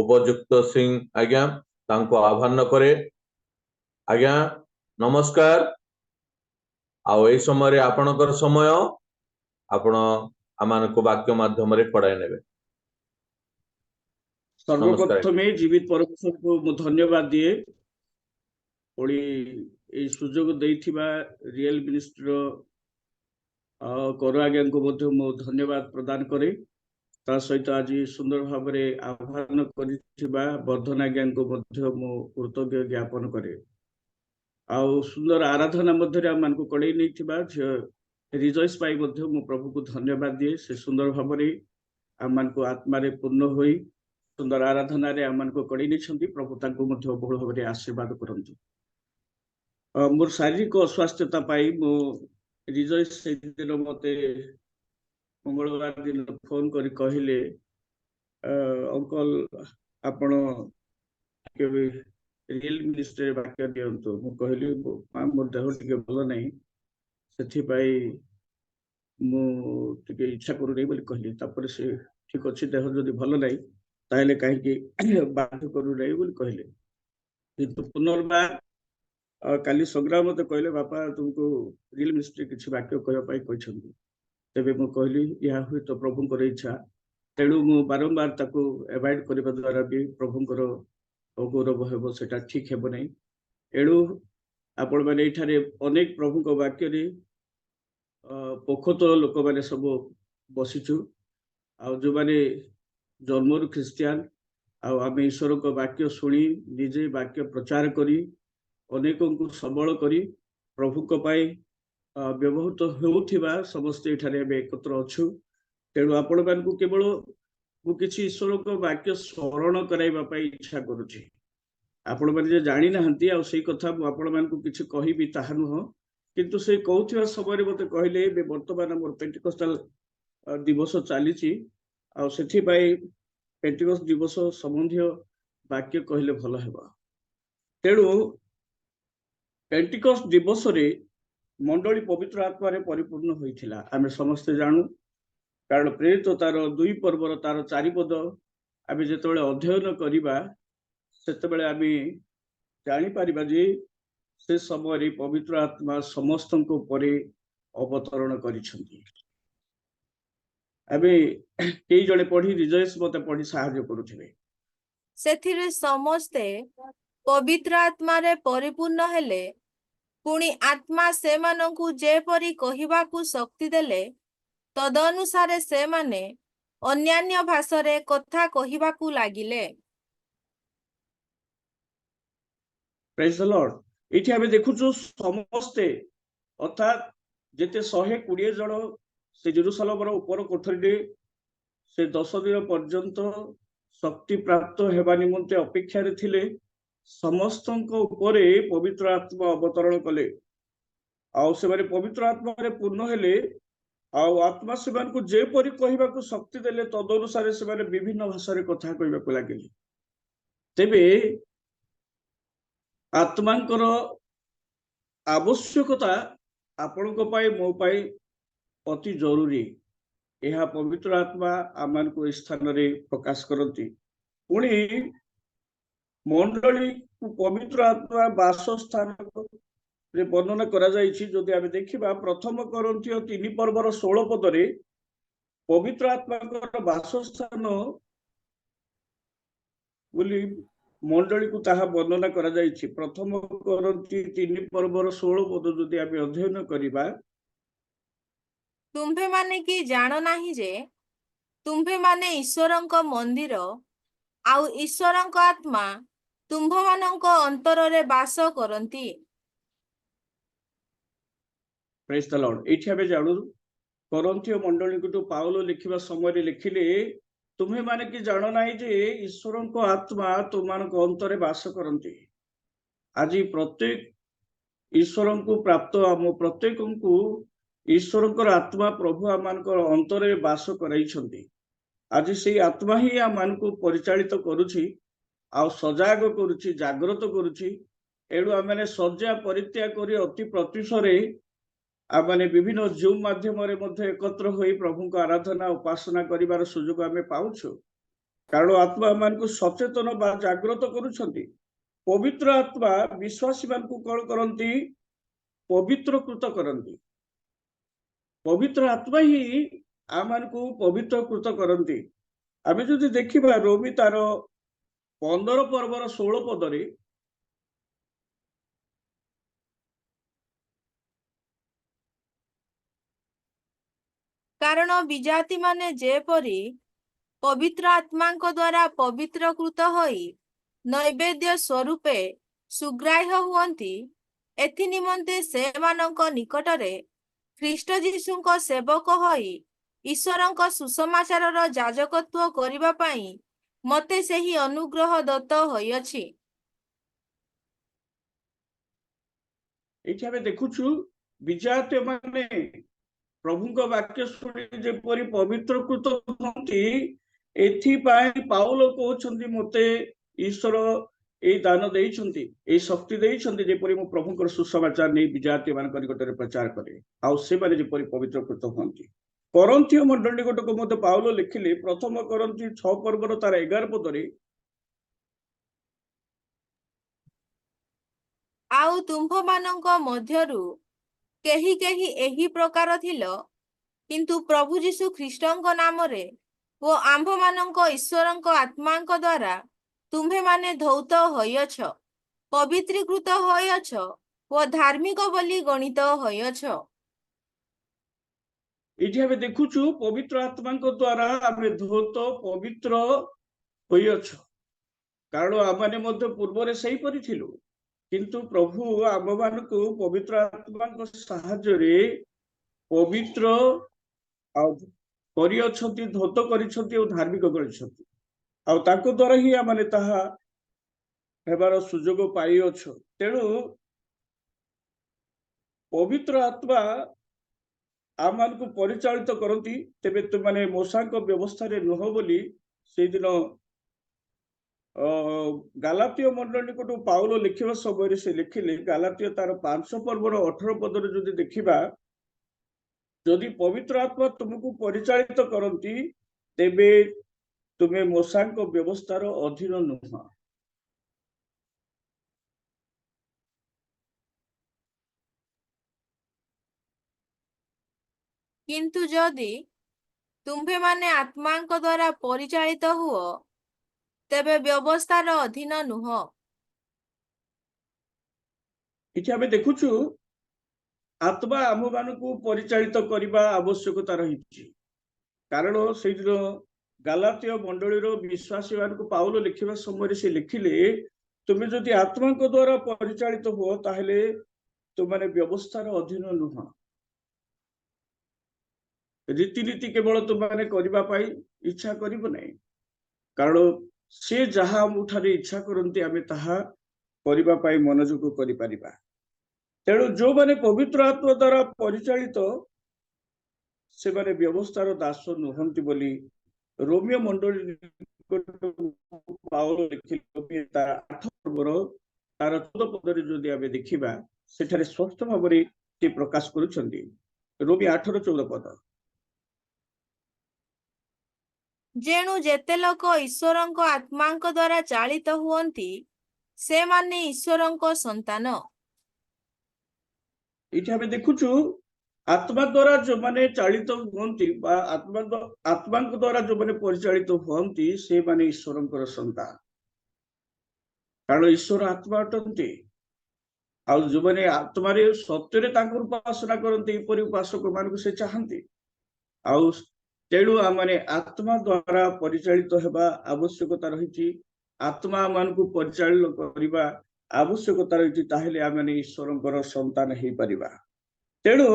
उपयुक्त सिंह आज्ञा तांको आह्वान करे आज्ञा नमस्कार आउ ए समय आपणकर समय आपण आमानको वाक्य माध्यम रे पढ़ाई नेबे सर्वप्रथमे जीवित परमेश्वर को धन्यवाद दिए पुणी ए सुजोग देइथिबा रियल मिनिस्ट्री कर आज्ञा को मो धन्यवाद प्रदान करे ता सहित आज सुंदर भाव में आह्वान करिथिबा वर्धन आज्ञा को मो कृतज्ञ ज्ञापन करे आउ सुंदर आराधना मध्य आम को कड़े नहीं रिजॉइस पाई मो प्रभु को धन्यवाद दिए से सुंदर भाव में आम को आत्मा रे पूर्ण होई सुंदर आराधना रे आम को कड़े नहीं प्रभु तांको मध्य बहुल भाव में आशीर्वाद करंतु मोर शारीरिक अस्वास्थ्यता पाई मो रिजॉइस से दिन मते मंगलवार दिन फोन करी कहले अंकल आपण केबे रियल मिनिस्ट्री वाक्य दियंतु मु कहली मोर देह टिके भल नहीं सेथि पाई मु टिके इच्छा करू नहीं बोली कहली तापर से ठीक अछि देह जदी भल नहीं ताहले काहे कि बाध्य करू नहीं बोली कहले किंतु पुनर्बार काली संग्राम मते कहले बापा तुमको रियल मिनिस्ट्री किछि वाक्य कहबा पाई कहछन्ती तेबे मु कहली या हुई तो प्रभुंकर इच्छा तेणु मु बारंबार ताको एवॉइड करबा द्वारा भी प्रभुंकर अगौरव हेबो सेटा ठीक हेबो नहीं एणु आपण माने एठारे अनेक प्रभु को वाक्य रे पोखत लोक माने सब बसिछु आ जो माने जन्मरु ख्रिस्टियन आम ईश्वर को वाक्य शुणी निजे वाक्य प्रचार करी अनेकों को सबल करी प्रभु को पाई व्यवहृत होउथिबा समस्त एठारे एकत्र अछु तेणु आपण मानकु केवल मु किछि ईश्वर को वाक्य स्मरण कराइबा पाई इच्छा करूछि आपण माने जे जानि नाहंती आ सेही कथा मु आपण मानकु किछि कहिबि ताहा नुह किंतु से कहउथिबा समय मते कहले वर्तमान मोर पेंटिकस्टल दिवस चलीछि आ सेठी पाई पेंटिकस्ट दिवस संबंधी वाक्य कहले भल हेबा तेणु पेंटिकस्ट दिवस रे मंडली पवित्र आत्मा रे परिपूर्ण होइथिला आमे समस्त जानू कारण प्रेरित तार 2 पर्वर तार 4 पद आमे जेतेबेले अध्ययन करिबा सेतेबेले आमे जानि परिबा जे से समय रे पवित्र आत्मा समस्तनको परे अवतरण करिसंती आमे केई जणे पढी रिजॉइस मते पढी सहाय्य करूथिबे सेथिरे समस्ते पवित्र आत्मा रे परिपूर्ण हेले पुणी आत्मा से मानकु जेपरी कहिबाकू शक्ति देले तदनुसारे से माने अन्यान्य भाषा रे कथा कहिबाकू लागिले प्रेज द लॉर्ड इठी आमे देखुछु समस्ते अर्थात जेते 120 जण से जेरूशलेम रो ऊपर कोठरी से 10 दिन पर्यंत शक्ति प्राप्त हेबा निमंते अपेक्षा रे थिले समस्तଙ୍କ ऊपर पवित्र आत्मा अवतरण कले आउ से माने पवित्र आत्मा रे पूर्ण हेले आउ आत्मा से मान को जे परि कहिबा को शक्ति देले तद अनुसार से माने विभिन्न भाषा रे कथा कहिबा को लागिले तेबे आत्मांकर आवश्यकता आपनको पाई मो पाई ଅତି ଜରୁରୀ। ଏହା ପବିତ୍ର ଆତ୍ମା ଆମମାନଙ୍କୁ ଏ ସ୍ଥାନରେ ପ୍ରକାଶ କରନ୍ତି। ପୁଣି ମଣ୍ଡଳୀ ପବିତ୍ର ଆତ୍ମା ବାସସ୍ଥାନରେ ବର୍ଣ୍ଣନା କରାଯାଇଛି। ଯଦି ଆମେ ଦେଖିବା 1 କରନ୍ଥୀୟ 3 ପର୍ବର 16 ପଦରେ ପବିତ୍ର ଆତ୍ମାଙ୍କର ବାସସ୍ଥାନ ବୋଲି ମଣ୍ଡଳୀକୁ ତାହା ବର୍ଣ୍ଣନା କରାଯାଇଛି। 1 କରନ୍ଥୀ 3 ପର୍ବର 16 ପଦ ଯଦି ଆମେ ଅଧ୍ୟୟନ କରିବା, ତୁମ୍ଭେମାନେ କି ଜାଣ ନାହିଁ ଯେ ତୁମ୍ଭେମାନେ ଈଶ୍ୱରଙ୍କ ମନ୍ଦିର ଆଉ ଈଶ୍ୱରଙ୍କ ଆତ୍ମା ତୁମ୍ଭମାନଙ୍କ ଅନ୍ତରରେ ବାସ କରନ୍ତି। ପ୍ରେଜ୍ ଦ ଲର୍ଡ। ଏଇଠି ଆମେ ଜାଣୁ କରନ୍ଥୀୟ ମଣ୍ଡଳୀକୁ ପାଉଲ ଲେଖିବା ସମୟରେ ଲେଖିଲେ, ତୁମ୍ଭେମାନେ କି ଜାଣ ନାହିଁ ଯେ ଈଶ୍ୱରଙ୍କ ଆତ୍ମା ତୁମମାନଙ୍କ ଅନ୍ତରେ ବାସ କରନ୍ତି। ଆଜି ପ୍ରତ୍ୟେକ ଈଶ୍ୱରଙ୍କୁ ପ୍ରାପ୍ତ ଆମ ପ୍ରତ୍ୟେକଙ୍କୁ ଈଶ୍ୱରଙ୍କର ଆତ୍ମା ପ୍ରଭୁ ଆମମାନଙ୍କର ଅନ୍ତରେ ବାସ କରାଇଛନ୍ତି। ଆଜି ସେଇ ଆତ୍ମା ହିଁ ଆମମାନଙ୍କୁ ପରିଚାଳିତ କରୁଛି ଆଉ ସଜାଗ କରୁଛି, ଜାଗ୍ରତ କରୁଛି। ଏଣୁ ଆମେ ଶଯ୍ୟା ପରିତ୍ୟାଗ କରି ଅତି ପ୍ରତ୍ୟୁଷରେ ଆମେ ବିଭିନ୍ନ ଜୁମ୍ ମାଧ୍ୟମରେ ମଧ୍ୟ ଏକତ୍ର ହୋଇ ପ୍ରଭୁଙ୍କ ଆରାଧନା ଉପାସନା କରିବାର ସୁଯୋଗ ଆମେ ପାଉଛୁ। କାରଣ ଆତ୍ମା ଆମମାନଙ୍କୁ ସଚେତନ ବା ଜାଗ୍ରତ କରୁଛନ୍ତି। ପବିତ୍ର ଆତ୍ମା ବିଶ୍ୱାସୀ ମାନଙ୍କୁ କଣ କରନ୍ତି? ପବିତ୍ରକୃତ କରନ୍ତି। ପବିତ୍ର ଆତ୍ମା ହିଁ ଆମମାନଙ୍କୁ ପବିତ୍ରକୃତ କରନ୍ତି। ଆମେ ଯଦି ଦେଖିବା ରୋମୀ ତାର 15 ପର୍ବର 16 ପଦରେ କାରଣ ବିଜାତିମାନେ ଯେପରି ପବିତ୍ର ଆତ୍ମାଙ୍କ ଦ୍ୱାରା ପବିତ୍ରକୃତ ହୋଇ ନୈବେଦ୍ୟ ସ୍ୱରୂପେ ସୁଗ୍ରାହ୍ୟ ହୁଅନ୍ତି, ଏଥି ନିମନ୍ତେ ସେମାନଙ୍କ ନିକଟରେ ଖ୍ରୀଷ୍ଟ ଯୀଶୁଙ୍କ ସେବକ ହୋଇ ଈଶ୍ୱରଙ୍କ ସୁସମାଚାରର ଯାଜକତ୍ୱ କରିବା ପାଇଁ ମୋତେ ସେହି ଅନୁଗ୍ରହ ଦତ୍ତ ହୋଇଅଛି। ଏଇଠି ଆମେ ଦେଖୁଛୁ ବିଜାତୀୟ ମାନେ ପ୍ରଭୁଙ୍କ ବାକ୍ୟ ଶୁଣି ଯେପରି ପବିତ୍ରକୃତ ହୁଅନ୍ତି, ଏଥିପାଇଁ ପାଉଲ କହୁଛନ୍ତି ମୋତେ ଈଶ୍ୱର ଏଇ ଦାନ ଦେଇଛନ୍ତି, ଏଇ ଶକ୍ତି ଦେଇଛନ୍ତି, ଯେପରି ମୁଁ ପ୍ରଭୁଙ୍କର ସୁସମାଚାର ନେଇ ବିଜାତୀୟ ମାନଙ୍କ ନିକଟରେ ପ୍ରଚାର କରେ ଆଉ ସେମାନେ ଯେପରି ପବିତ୍ରକୃତ ହୁଅନ୍ତି। କରନ୍ଥୀୟ ମଣ୍ଡଳୀ ନିକଟକୁ ମଧ୍ୟ ପାଉଲ ଲେଖିଲେ 1 କରନ୍ଥୀ 6 ପର୍ବର ତାର 11 ପଦରେ, ଆଉ ତୁମ୍ଭମାନଙ୍କ ମଧ୍ୟରୁ କେହି କେହି ଏହି ପ୍ରକାର ଥିଲ, କିନ୍ତୁ ପ୍ରଭୁ ଯୀଶୁ ଖ୍ରୀଷ୍ଟଙ୍କ ନାମରେ ଓ ଆମ୍ଭମାନଙ୍କ ଈଶ୍ୱରଙ୍କ ଆତ୍ମାଙ୍କ ଦ୍ୱାରା ତୁମ୍ଭେମାନେ ଧୌତ ହୋଇଅଛ, ପବିତ୍ରୀକୃତ ହୋଇଅଛ ଓ ଧାର୍ମିକ ବୋଲି ଗଣିତ ହୋଇଅଛ। ଏଇଠି ଆମେ ଦେଖୁଛୁ ପବିତ୍ର ଆତ୍ମାଙ୍କ ଦ୍ୱାରା ଆମେ ଧୌତ ପବିତ୍ର ହୋଇଅଛୁ। କାରଣ ଆମମାନେ ମଧ୍ୟ ପୂର୍ବରେ ସେହିପରି ଥିଲୁ, କିନ୍ତୁ ପ୍ରଭୁ ଆମମାନଙ୍କୁ ପବିତ୍ର ଆତ୍ମାଙ୍କ ସାହାଯ୍ୟରେ ପବିତ୍ର ଆଉ କରିଅଛନ୍ତି, ଧୌତ କରିଛନ୍ତି ଓ ଧାର୍ମିକ କରିଛନ୍ତି। ଆଉ ତାଙ୍କ ଦ୍ୱାରା ହିଁ ଆମେ ତାହା ହେବାର ସୁଯୋଗ ପାଇଅଛୁ। ତେଣୁ ପବିତ୍ର ଆତ୍ମା ଆମମାନଙ୍କୁ ପରିଚାଳିତ କରନ୍ତି। ତେବେ ତୁମମାନେ ମୂଷାଙ୍କ ବ୍ୟବସ୍ଥାରେ ନୁହ ବୋଲି ସେଇଦିନ ଗାଲାତୀୟ ମଣ୍ଡଳୀ ନିକଟକୁ ପାଉଲ ଲେଖିବା ସମୟରେ ସେ ଲେଖିଲେ, ଗାଲାତୀୟ ତାର 5 ପର୍ବର 18 ପଦରେ ଯଦି ଦେଖିବା, ଯଦି ପବିତ୍ର ଆତ୍ମା ତୁମକୁ ପରିଚାଳିତ କରନ୍ତି ତେବେ ତୁମେ ମୂଷାଙ୍କ ବ୍ୟବସ୍ଥାର ଅଧୀନ ନୁହ। କିନ୍ତୁ ଯଦି ତୁମ୍ଭେମାନେ ଆତ୍ମାଙ୍କ ଦ୍ୱାରା ପରିଚାଳିତ ହୁଅ, ତେବେ ବ୍ୟବସ୍ଥାର ଅଧୀନ ନୁହ। ଏଠି ଆମେ ଦେଖୁଛୁ ଆତ୍ମା ଆମମାନଙ୍କୁ ପରିଚାଳିତ କରିବା ଆବଶ୍ୟକତା ରହିଛି। କାରଣ ସେଇଦିନ ଗାଲାତୀୟ ମଣ୍ଡଳୀର ବିଶ୍ୱାସୀ ମାନଙ୍କୁ ପାଉଲ ଲେଖିବା ସମୟରେ ସେ ଲେଖିଲେ, ତୁମେ ଯଦି ଆତ୍ମାଙ୍କ ଦ୍ୱାରା ପରିଚାଳିତ ହୁଅ ତାହେଲେ ତୁମମାନେ ବ୍ୟବସ୍ଥାର ଅଧୀନ ନୁହ। ରୀତିନୀତି କେବଳ ତୁମମାନେ କରିବା ପାଇଁ ଇଚ୍ଛା କରିବ ନାହିଁ, କାରଣ ସେ ଯାହା ଆମଠାରେ ଇଚ୍ଛା କରନ୍ତି ଆମେ ତାହା କରିବା ପାଇଁ ମନୋଯୋଗ କରିପାରିବା। ତେଣୁ ଯୋଉମାନେ ପବିତ୍ର ଆତ୍ମା ଦ୍ୱାରା ପରିଚାଳିତ ସେମାନେ ବ୍ୟବସ୍ଥାର ଦାସ ନୁହନ୍ତି ବୋଲି ରୋମିଓ ମଣ୍ଡଳୀ ପାଉଲ ଲେଖିଲେ। ତାର 8 ପର୍ବର ତାର 14 ପଦରେ ଯଦି ଆମେ ଦେଖିବା, ସେଠାରେ ସ୍ପଷ୍ଟ ଭାବରେ ସେ ପ୍ରକାଶ କରୁଛନ୍ତି, ରୋମୀ 8:14 ଯେଣୁ ଯେତେ ଲୋକ ଈଶ୍ୱରଙ୍କ ଆତ୍ମାଙ୍କ ଦ୍ୱାରା ଚାଳିତ ହୁଅନ୍ତି ସେମାନେ ଈଶ୍ୱରଙ୍କ ସନ୍ତାନ। ଏଇଠି ଆମେ ଦେଖୁଛୁ ଆତ୍ମା ଦ୍ୱାରା ଯୋଉମାନେ ଚାଳିତ ହୁଅନ୍ତି ବା ଆତ୍ମାଙ୍କ ଦ୍ୱାରା ଯୋଉମାନେ ପରିଚାଳିତ ହୁଅନ୍ତି ସେମାନେ ଈଶ୍ୱରଙ୍କର ସନ୍ତାନ, କାରଣ ଈଶ୍ୱର ଆତ୍ମା ଅଟନ୍ତି। ଆଉ ଯୋଉମାନେ ଆତ୍ମାରେ ସତ୍ୟରେ ତାଙ୍କର ଉପାସନା କରନ୍ତି ଏପରି ଉପାସକ ମାନଙ୍କୁ ସେ ଚାହାନ୍ତି। ଆଉ ତେଣୁ ଆମମାନେ ଆତ୍ମା ଦ୍ୱାରା ପରିଚାଳିତ ହେବା ଆବଶ୍ୟକତା ରହିଛି, ଆତ୍ମା ମାନଙ୍କୁ ପରିଚାଳିତ କରିବା ଆବଶ୍ୟକତା ରହିଛି, ତାହେଲେ ଆମେ ଈଶ୍ୱରଙ୍କର ସନ୍ତାନ ହେଇପାରିବା। ତେଣୁ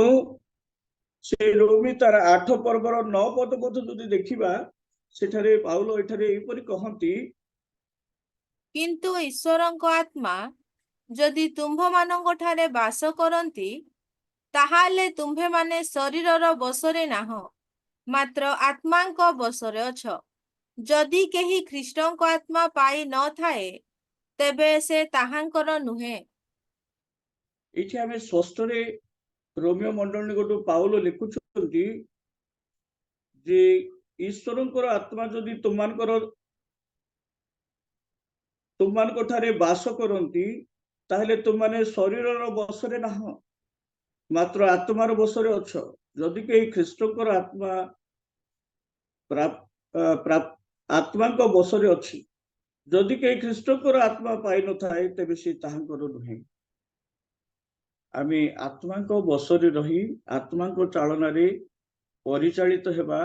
ସେ ରୋମୀ ତାର 8 ପର୍ବର 9 ପଦ ମଧ୍ୟ ଯଦି ଦେଖିବା ସେଠାରେ ପାଉଲ ଏଠାରେ ଏହିପରି କହନ୍ତି, କିନ୍ତୁ ଈଶ୍ୱରଙ୍କ ଆତ୍ମା ଯଦି ତୁମ୍ଭମାନଙ୍କ ଠାରେ ବାସ କରନ୍ତି ତାହାହେଲେ ତୁମ୍ଭେମାନେ ଶରୀରର ବଶରେ ନାହଁ ମାତ୍ର ଆତ୍ମାଙ୍କ ବଶରେ ଅଛ। ଯଦି କେହି ଖ୍ରୀଷ୍ଟଙ୍କ ଆତ୍ମା ପାଇ ନଥାଏ ତେବେ ସେ ତାହାଙ୍କର ନୁହେଁ। ଏଇଠି ଆମେ ସ୍ପଷ୍ଟରେ ରୋମିଓ ମଣ୍ଡଳୀ ଗୋଟେ ପାଉଲ ଲେଖୁଛନ୍ତି ଯେ ଈଶ୍ୱରଙ୍କର ଆତ୍ମା ଯଦି ତୁମମାନଙ୍କ ଠାରେ ବାସ କରନ୍ତି ତାହେଲେ ତୁମମାନେ ଶରୀରର ବଶରେ ନାହଁ ମାତ୍ର ଆତ୍ମାର ବଶରେ ଅଛ। ଯଦି କେହି ଖ୍ରୀଷ୍ଟଙ୍କର ଆତ୍ମାଙ୍କ ବଶରେ ଅଛି, ଯଦି କେହି ଖ୍ରୀଷ୍ଟଙ୍କର ଆତ୍ମା ପାଇନଥାଏ ତେବେ ସେ ତାହାଙ୍କର ନୁହେଁ। ଆମେ ଆତ୍ମାଙ୍କ ବଶରେ ରହି ଆତ୍ମାଙ୍କ ଚାଳନାରେ ପରିଚାଳିତ ହେବା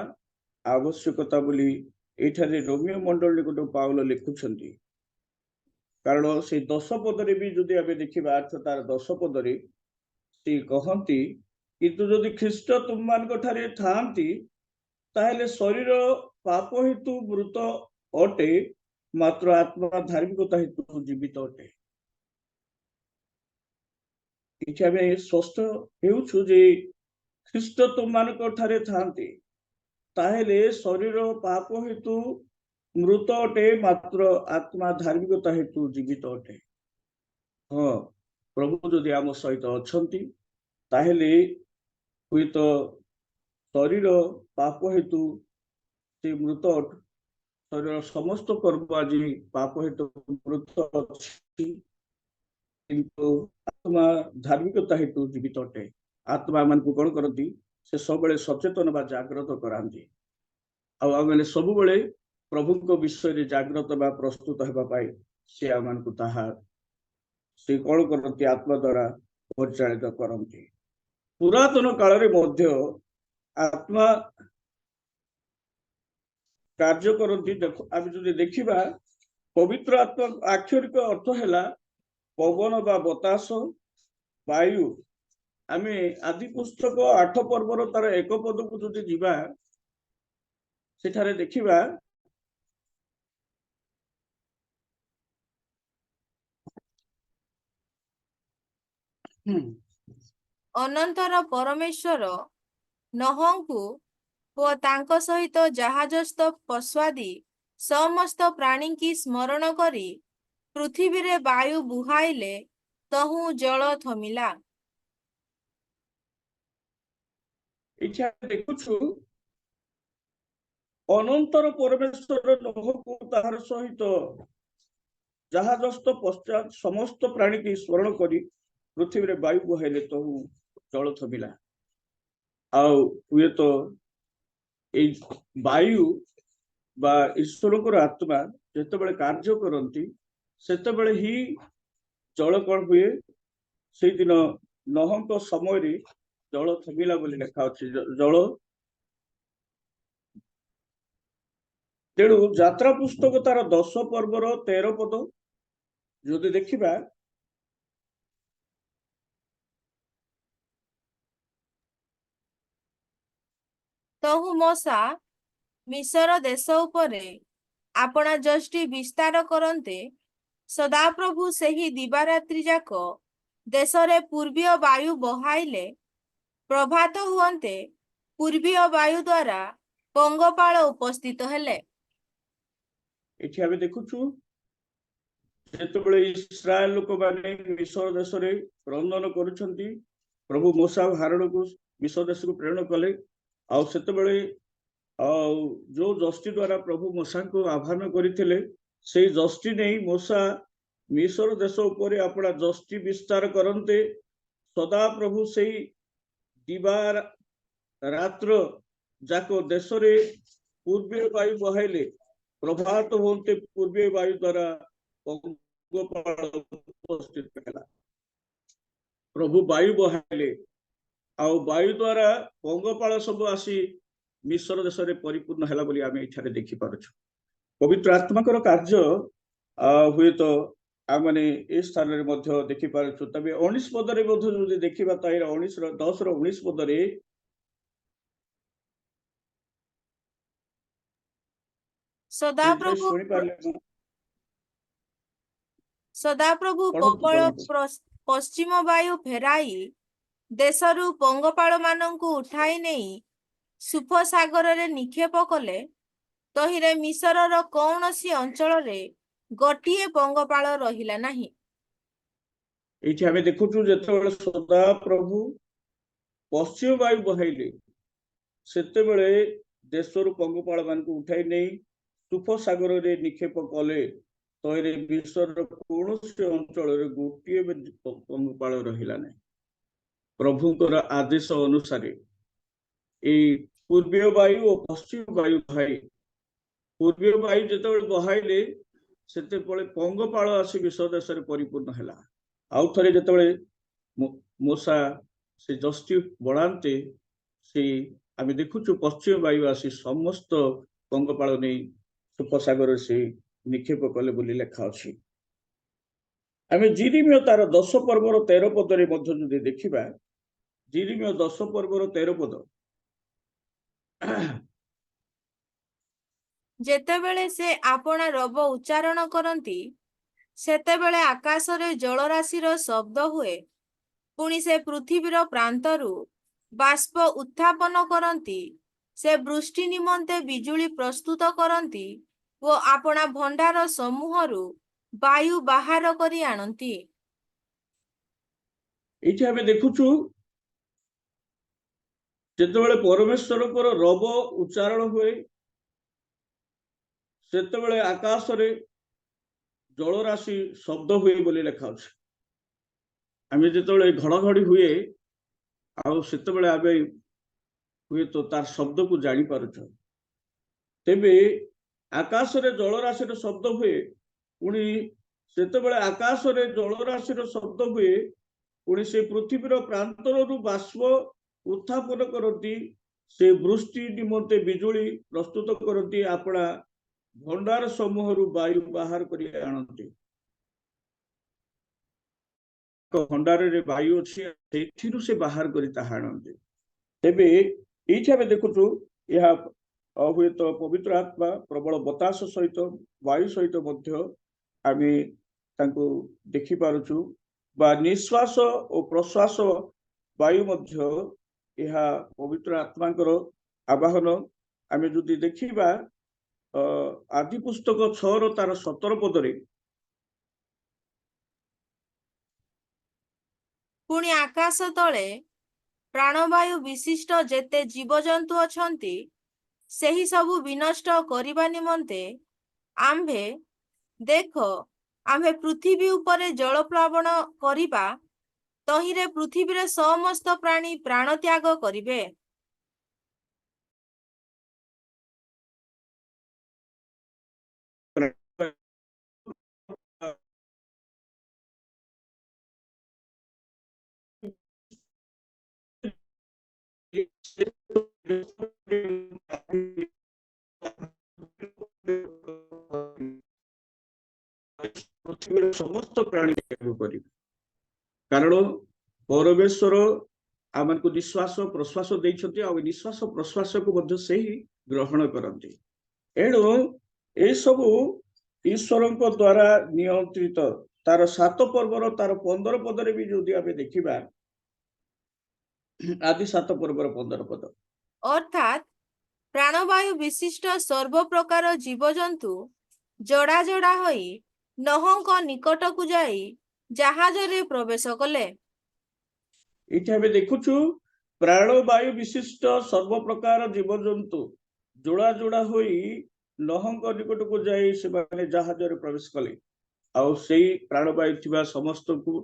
ଆବଶ୍ୟକତା ବୋଲି ଏଠାରେ ରୋମିଓ ମଣ୍ଡଳୀ ଗୋଟେ ପାଉଲ ଲେଖୁଛନ୍ତି। କାରଣ ସେ 10 ପଦରେ ବି ଯଦି ଆମେ ଦେଖିବା ତାର 10 ପଦରେ ସେ କହନ୍ତି, କିନ୍ତୁ ଯଦି ଖ୍ରୀଷ୍ଟ ତୁମମାନଙ୍କ ଠାରେ ଥାଆନ୍ତି ତାହେଲେ ଶରୀର ପାପ ହେତୁ ମୃତ ଅଟେ ମାତ୍ର ଆତ୍ମା ଧାର୍ମିକତା ହେତୁ ଜୀବିତ ଅଟେ। ଏଠି ଆମେ ସ୍ପଷ୍ଟ ହେଉଛୁ ଯେ ଖ୍ରୀଷ୍ଟ ତୁମମାନଙ୍କ ଠାରେ ଥାଆନ୍ତି ତାହେଲେ ଶରୀର ପାପ ହେତୁ ମୃତ ଅଟେ ମାତ୍ର ଆତ୍ମା ଧାର୍ମିକତା ହେତୁ ଜୀବିତ ଅଟେ। ହଁ, ପ୍ରଭୁ ଯଦି ଆମ ସହିତ ଅଛନ୍ତି ତାହେଲେ ହୁଏତ ଶରୀର ପାପ ହେତୁ ସେ ମୃତ ଅଟେ, ଶରୀର ସମସ୍ତ କର୍ମ ଆଜି ପାପ ହେତୁ ମୃତ ଅଛି, କିନ୍ତୁ ଆତ୍ମା ଧାର୍ମିକତା ହେତୁ ଜୀବିତ ଅଟେ। ଆତ୍ମା ମାନଙ୍କୁ କଣ କରନ୍ତି, ସେ ସବୁବେଳେ ସଚେତନ ବା ଜାଗ୍ରତ କରାନ୍ତି। ଆଉ ଆମେ ସବୁବେଳେ ପ୍ରଭୁଙ୍କ ବିଷୟରେ ଜାଗ୍ରତ ବା ପ୍ରସ୍ତୁତ ହେବା ପାଇଁ ସେ ଆମମାନଙ୍କୁ ସେ କଣ କରନ୍ତି, ଆତ୍ମା ଦ୍ୱାରା ପରିଚାଳିତ କରନ୍ତି। ପୁରାତନ କାଳରେ ମଧ୍ୟ ଆତ୍ମା କାର୍ଯ୍ୟ କରନ୍ତି। ଆମେ ଯଦି ଦେଖିବା ପବିତ୍ର ଆତ୍ମା ଆକ୍ଷରିକ ଅର୍ଥ ହେଲା ପବନ ବା ବତାସ, ବାୟୁ। ଆମେ ଆଦି ପୁସ୍ତକ 8 ପର୍ବର ତାର 1 ପଦକୁ ଯଦି ଯିବା ସେଠାରେ ଦେଖିବା ଅନନ୍ତର ପରମେଶ୍ୱର ନୋହଙ୍କୁ ଓ ତାଙ୍କ ସହିତ ଜାହାଜସ୍ଥ ପଶ୍ୱାଦି ସମସ୍ତ ପ୍ରାଣୀଙ୍କି ସ୍ମରଣ କରି ପୃଥିବୀରେ ବାୟୁ ବୁହାଇଲେ ତହୁଁ ଜଳ ଥମିଲା। ଏଇଠି ଆମେ ଦେଖୁଛୁ ଅନନ୍ତର ପରମେଶ୍ୱର ନୋହକୁ ତାହାର ସହିତ ଜାହାଜସ୍ଥ ପଶ୍ଚାତ ସମସ୍ତ ପ୍ରାଣୀକି ସ୍ମରଣ କରି ପୃଥିବୀରେ ବାୟୁ ବୁହାଇଲେ ତହୁ ଜଳ ଥମିଲା। ଆଉ ହୁଏତ ଏଇ ବାୟୁ ବା ଈଶ୍ୱରଙ୍କର ଆତ୍ମା ଯେତେବେଳେ କାର୍ଯ୍ୟ କରନ୍ତି ସେତେବେଳେ ହିଁ ଜଳ କଣ ହୁଏ, ସେଇଦିନ ନୋହଙ୍କ ସମୟରେ ଜଳ ଥମିଲା ବୋଲି ଲେଖା ଅଛି। ଜଳ ତେଣୁ ଯାତ୍ରା ପୁସ୍ତକ ତାର 10 ପର୍ବର 13 ପଦ ଯଦି ଦେଖିବା, ତହୁ ମୂଷା ମିଶର ଦେଶ ଉପରେ ଆପଣା ଯଷ୍ଟି ବିସ୍ତାର କରନ୍ତେ ସଦାପ୍ରଭୁ ସେହି ଦିବାରାତ୍ରି ଯାକ ଦେଶରେ ପୂର୍ବୀୟ ବାୟୁ ବହାଇଲେ। ପ୍ରଭାତ ହୁଅନ୍ତେ ପୂର୍ବୀୟ ବାୟୁ ଦ୍ୱାରା ପଙ୍ଗପାଳ ଉପସ୍ଥିତ ହେଲେ। ଏଠି ଆମେ ଦେଖୁଛୁ ଯେତେବେଳେ ଇସ୍ରାଏଲ ଲୋକମାନେ ମିଶର ଦେଶରେ ରନ୍ଧନ କରୁଛନ୍ତି, ପ୍ରଭୁ ମୂଷା ହାରଣକୁ ମିଶର ଦେଶକୁ ପ୍ରେରଣ କଲେ। ଆଉ ସେତେବେଳେ ଯୋଉ ଯଷ୍ଟି ଦ୍ୱାରା ପ୍ରଭୁ ମୂଷାଙ୍କୁ ଆହ୍ୱାନ କରିଥିଲେ, ସେଇ ଯଷ୍ଟି ନେଇ ମୂଷା ମିଶର ଦେଶ ଉପରେ ଆପଣା ଯଷ୍ଟି ବିସ୍ତାର କରନ୍ତେ ସଦା ପ୍ରଭୁ ସେଇ ଦିବା ରାତ୍ର ଯାକ ଦେଶରେ ପୂର୍ବେ ବାୟୁ ବହାଇଲେ, ପ୍ରଭାତ ହୁଅନ୍ତେ ପୂର୍ବେ ବାୟୁ ଦ୍ୱାରା ପଙ୍ଗପାଳ ଉପସ୍ଥିତ ହେଲା। ପ୍ରଭୁ ବାୟୁ ବହାଇଲେ, ଆଉ ବାୟୁ ଦ୍ୱାରା ପଙ୍ଗପାଳ ସବୁ ଆସି ମିଶର ଦେଶରେ ପରିପୂର୍ଣ୍ଣ ହେଲା ବୋଲି ଆମେ ଏଠାରେ ଦେଖିପାରୁଛୁ। ପବିତ୍ର ଆତ୍ମାଙ୍କର କାର୍ଯ୍ୟ ହୁଏତ ଆମେ ଏ ସ୍ଥାନରେ ମଧ୍ୟ ଦେଖିପାରୁଛୁ। ତେବେ 19 ପଦରେ ମଧ୍ୟ ଯଦି ଦେଖିବା, ତାହେଲେ 10-19 ପଦରେ ସଦାପ୍ରଭୁ ପଢନ୍ତୁ, ପ୍ରବଳ ପଢନ୍ତୁ। ପଶ୍ଚିମ ବାୟୁ ଫେରାଇ ଦେଶରୁ ପଙ୍ଗପାଳ ମାନଙ୍କୁ ଉଠାଇ ନେଇ ସୁଫ ସାଗରରେ ନିକ୍ଷେପ କଲେ। ତହିଁରେ ମିଶରର କୌଣସି ଅଞ୍ଚଳରେ ଗୋଟିଏ ପଙ୍ଗପାଳ ରହିଲା ନାହିଁ। ଏଇଠି ଆମେ ଦେଖୁଛୁ ଯେତେବେଳେ ସଦା ପ୍ରଭୁ ପଶ୍ଚିମ ବାୟୁ ବହାଇଲେ, ସେତେବେଳେ ଦେଶରୁ ପଙ୍ଗପାଳ ମାନଙ୍କୁ ଉଠାଇ ନେଇ ସୁଫ ସାଗରରେ ନିକ୍ଷେପ କଲେ। ତହିଁରେ ମିଶରର କୌଣସି ଅଞ୍ଚଳରେ ଗୋଟିଏ ପଙ୍ଗପାଳ ରହିଲା ନାହିଁ। ପ୍ରଭୁଙ୍କର ଆଦେଶ ଅନୁସାରେ ଏଇ ପୂର୍ବ ବାୟୁ ଓ ପଶ୍ଚିମ ବାୟୁ ବହାଇ, ପୂର୍ବ ବାୟୁ ଯେତେବେଳେ ବହାଇଲେ, ସେତେବେଳେ ପଙ୍ଗପାଳ ଆସି ମିଶର ଦେଶରେ ପରିପୂର୍ଣ୍ଣ ହେଲା। ଆଉ ଥରେ ଯେତେବେଳେ ମୂଷା ସେ ଯଷ୍ଟି ବଢାନ୍ତେ, ଆମେ ଦେଖୁଛୁ ପଶ୍ଚିମ ବାୟୁ ଆସି ସମସ୍ତ ପଙ୍ଗପାଳ ନେଇ ସୁଫ ସାଗରରେ ସେ ନିକ୍ଷେପ କଲେ ବୋଲି ଲେଖା ଅଛି। ଆମେ ଜିରିମିୟ ତାର 10 ପର୍ବର 13 ପଦରେ ମଧ୍ୟ ଯଦି ଦେଖିବା, ଜିରିମିୟ 10 ପର୍ବର 13 ପଦ, ଯେତେବେଳେ ସେ ଆପଣା ରବ ଉଚ୍ଚାରଣ କରନ୍ତି, ସେତେବେଳେ ଆକାଶରେ ଜଳରାଶିର ଶବ୍ଦ ହୁଏ। ପୁଣି ସେ ପୃଥିବୀର ପ୍ରାନ୍ତରୁ ବାଷ୍ପ ଉତ୍ଥାପନ କରନ୍ତି। ସେ ବୃଷ୍ଟି ନିମନ୍ତେ ବିଜୁଳି ପ୍ରସ୍ତୁତ କରନ୍ତି ଓ ଆପଣା ଭଣ୍ଡାର ସମୂହରୁ ବାୟୁ ବାହାର କରି ଆଣନ୍ତି। ଏଇଠି ଆମେ ଦେଖୁଛୁ ଯେତେବେଳେ ପରମେଶ୍ୱରଙ୍କର ରବ ଉଚ୍ଚାରଣ ହୁଏ, ସେତେବେଳେ ଆକାଶରେ ଜଳରାଶି ଶବ୍ଦ ହୁଏ ବୋଲି ଲେଖା ଅଛି। ଆମେ ଯେତେବେଳେ ଘଡଘଡି ହୁଏ, ଆଉ ସେତେବେଳେ ଆମେ ହୁଏତ ତାର ଶବ୍ଦକୁ ଜାଣିପାରୁଛୁ। ତେବେ ଆକାଶରେ ଜଳରାଶିର ଶବ୍ଦ ହୁଏ, ପୁଣି ସେତେବେଳେ ଆକାଶରେ ଜଳରାଶିର ଶବ୍ଦ ହୁଏ, ପୁଣି ସେ ପୃଥିବୀର ପ୍ରାନ୍ତରରୁ ବାଷ୍ପ ଉତ୍ଥାପନ କରନ୍ତି। ସେ ବୃଷ୍ଟି ନିମନ୍ତେ ବିଜୁଳି ପ୍ରସ୍ତୁତ କରନ୍ତି, ଆପଣା ଭଣ୍ଡାର ସମୂହରୁ ବାୟୁ ବାହାର କରି ଆଣନ୍ତି। ଭଣ୍ଡାରରେ ବାୟୁ ଅଛି, ସେଥିରୁ ସେ ବାହାର କରି ତାହା ଆଣନ୍ତି। ତେବେ ଏଇଠି ଆମେ ଦେଖୁଛୁ, ଏହା ହୁଏତ ପବିତ୍ର ଆତ୍ମା ପ୍ରବଳ ବତାସ ସହିତ, ବାୟୁ ସହିତ ମଧ୍ୟ ଆମେ ତାଙ୍କୁ ଦେଖିପାରୁଛୁ, ବା ନିଶ୍ୱାସ ଓ ପ୍ରଶ୍ୱାସ ବାୟୁ ମଧ୍ୟ ଏହା ପବିତ୍ର ଆତ୍ମାଙ୍କର ଆବାହନ। ଆମେ ଯଦି ଦେଖିବା ଆଦି ପୁସ୍ତକ 6ର ତାର 17 ପଦରେ, ପୁଣି ଆକାଶ ତଳେ ପ୍ରାଣବାୟୁ ବିଶିଷ୍ଟ ଯେତେ ଜୀବଜନ୍ତୁ ଅଛନ୍ତି, ସେହି ସବୁ ବିନଷ୍ଟ କରିବା ନିମନ୍ତେ ଆମ୍ଭେ ପୃଥିବୀ ଉପରେ ଜଳପ୍ଲାବନ କରିବା। ତହିଁରେ ପୃଥିବୀର ସମସ୍ତ ପ୍ରାଣୀ ପ୍ରାଣ ତ୍ୟାଗ କରିବେ। ପୃଥିବୀର ସମସ୍ତ ପ୍ରାଣୀ ତ୍ୟାଗ କରିବେ, କାରଣ ପରମେଶ୍ୱର ଆମକୁ ନିଶ୍ୱାସ ପ୍ରଶ୍ୱାସ ଦେଇଛନ୍ତି, ଆଉ ନିଶ୍ୱାସ ପ୍ରଶ୍ୱାସକୁ ମଧ୍ୟ ସେହି ଗ୍ରହଣ କରନ୍ତି। ଏଣୁ ଏସବୁ ଈଶ୍ୱରଙ୍କ ଦ୍ୱାରା ନିୟନ୍ତ୍ରିତ। ତାର 7 ପର୍ବର ତାର 15 ପଦରେ ବି ଯଦି ଆମେ ଦେଖିବା, ଆଦି 7 ପର୍ବର 15 ପଦ, ଅର୍ଥାତ୍ ପ୍ରାଣବାୟୁ ବିଶିଷ୍ଟ ସର୍ବ ପ୍ରକାର ଜୀବଜନ୍ତୁ ଯୋଡ଼ା ଯୋଡ଼ା ହୋଇ ନୋହଙ୍କ ନିକଟକୁ ଯାଇ ଜାହାଜରେ ପ୍ରବେଶ କଲେ। ଏଇଠି ଆମେ ଦେଖୁଛୁ ପ୍ରାଣବାୟୁ ବିଶିଷ୍ଟ ସର୍ବ ପ୍ରକାର ଜୀବଜନ୍ତୁ ଯୋଡ଼ା ଯୋଡ଼ା ହୋଇ ନୋହଙ୍କ ନିକଟକୁ ଯାଇ ସେମାନେ ଜାହାଜରେ ପ୍ରବେଶ କଲେ। ଆଉ ସେଇ ପ୍ରାଣବାୟୁ ଥିବା ସମସ୍ତଙ୍କୁ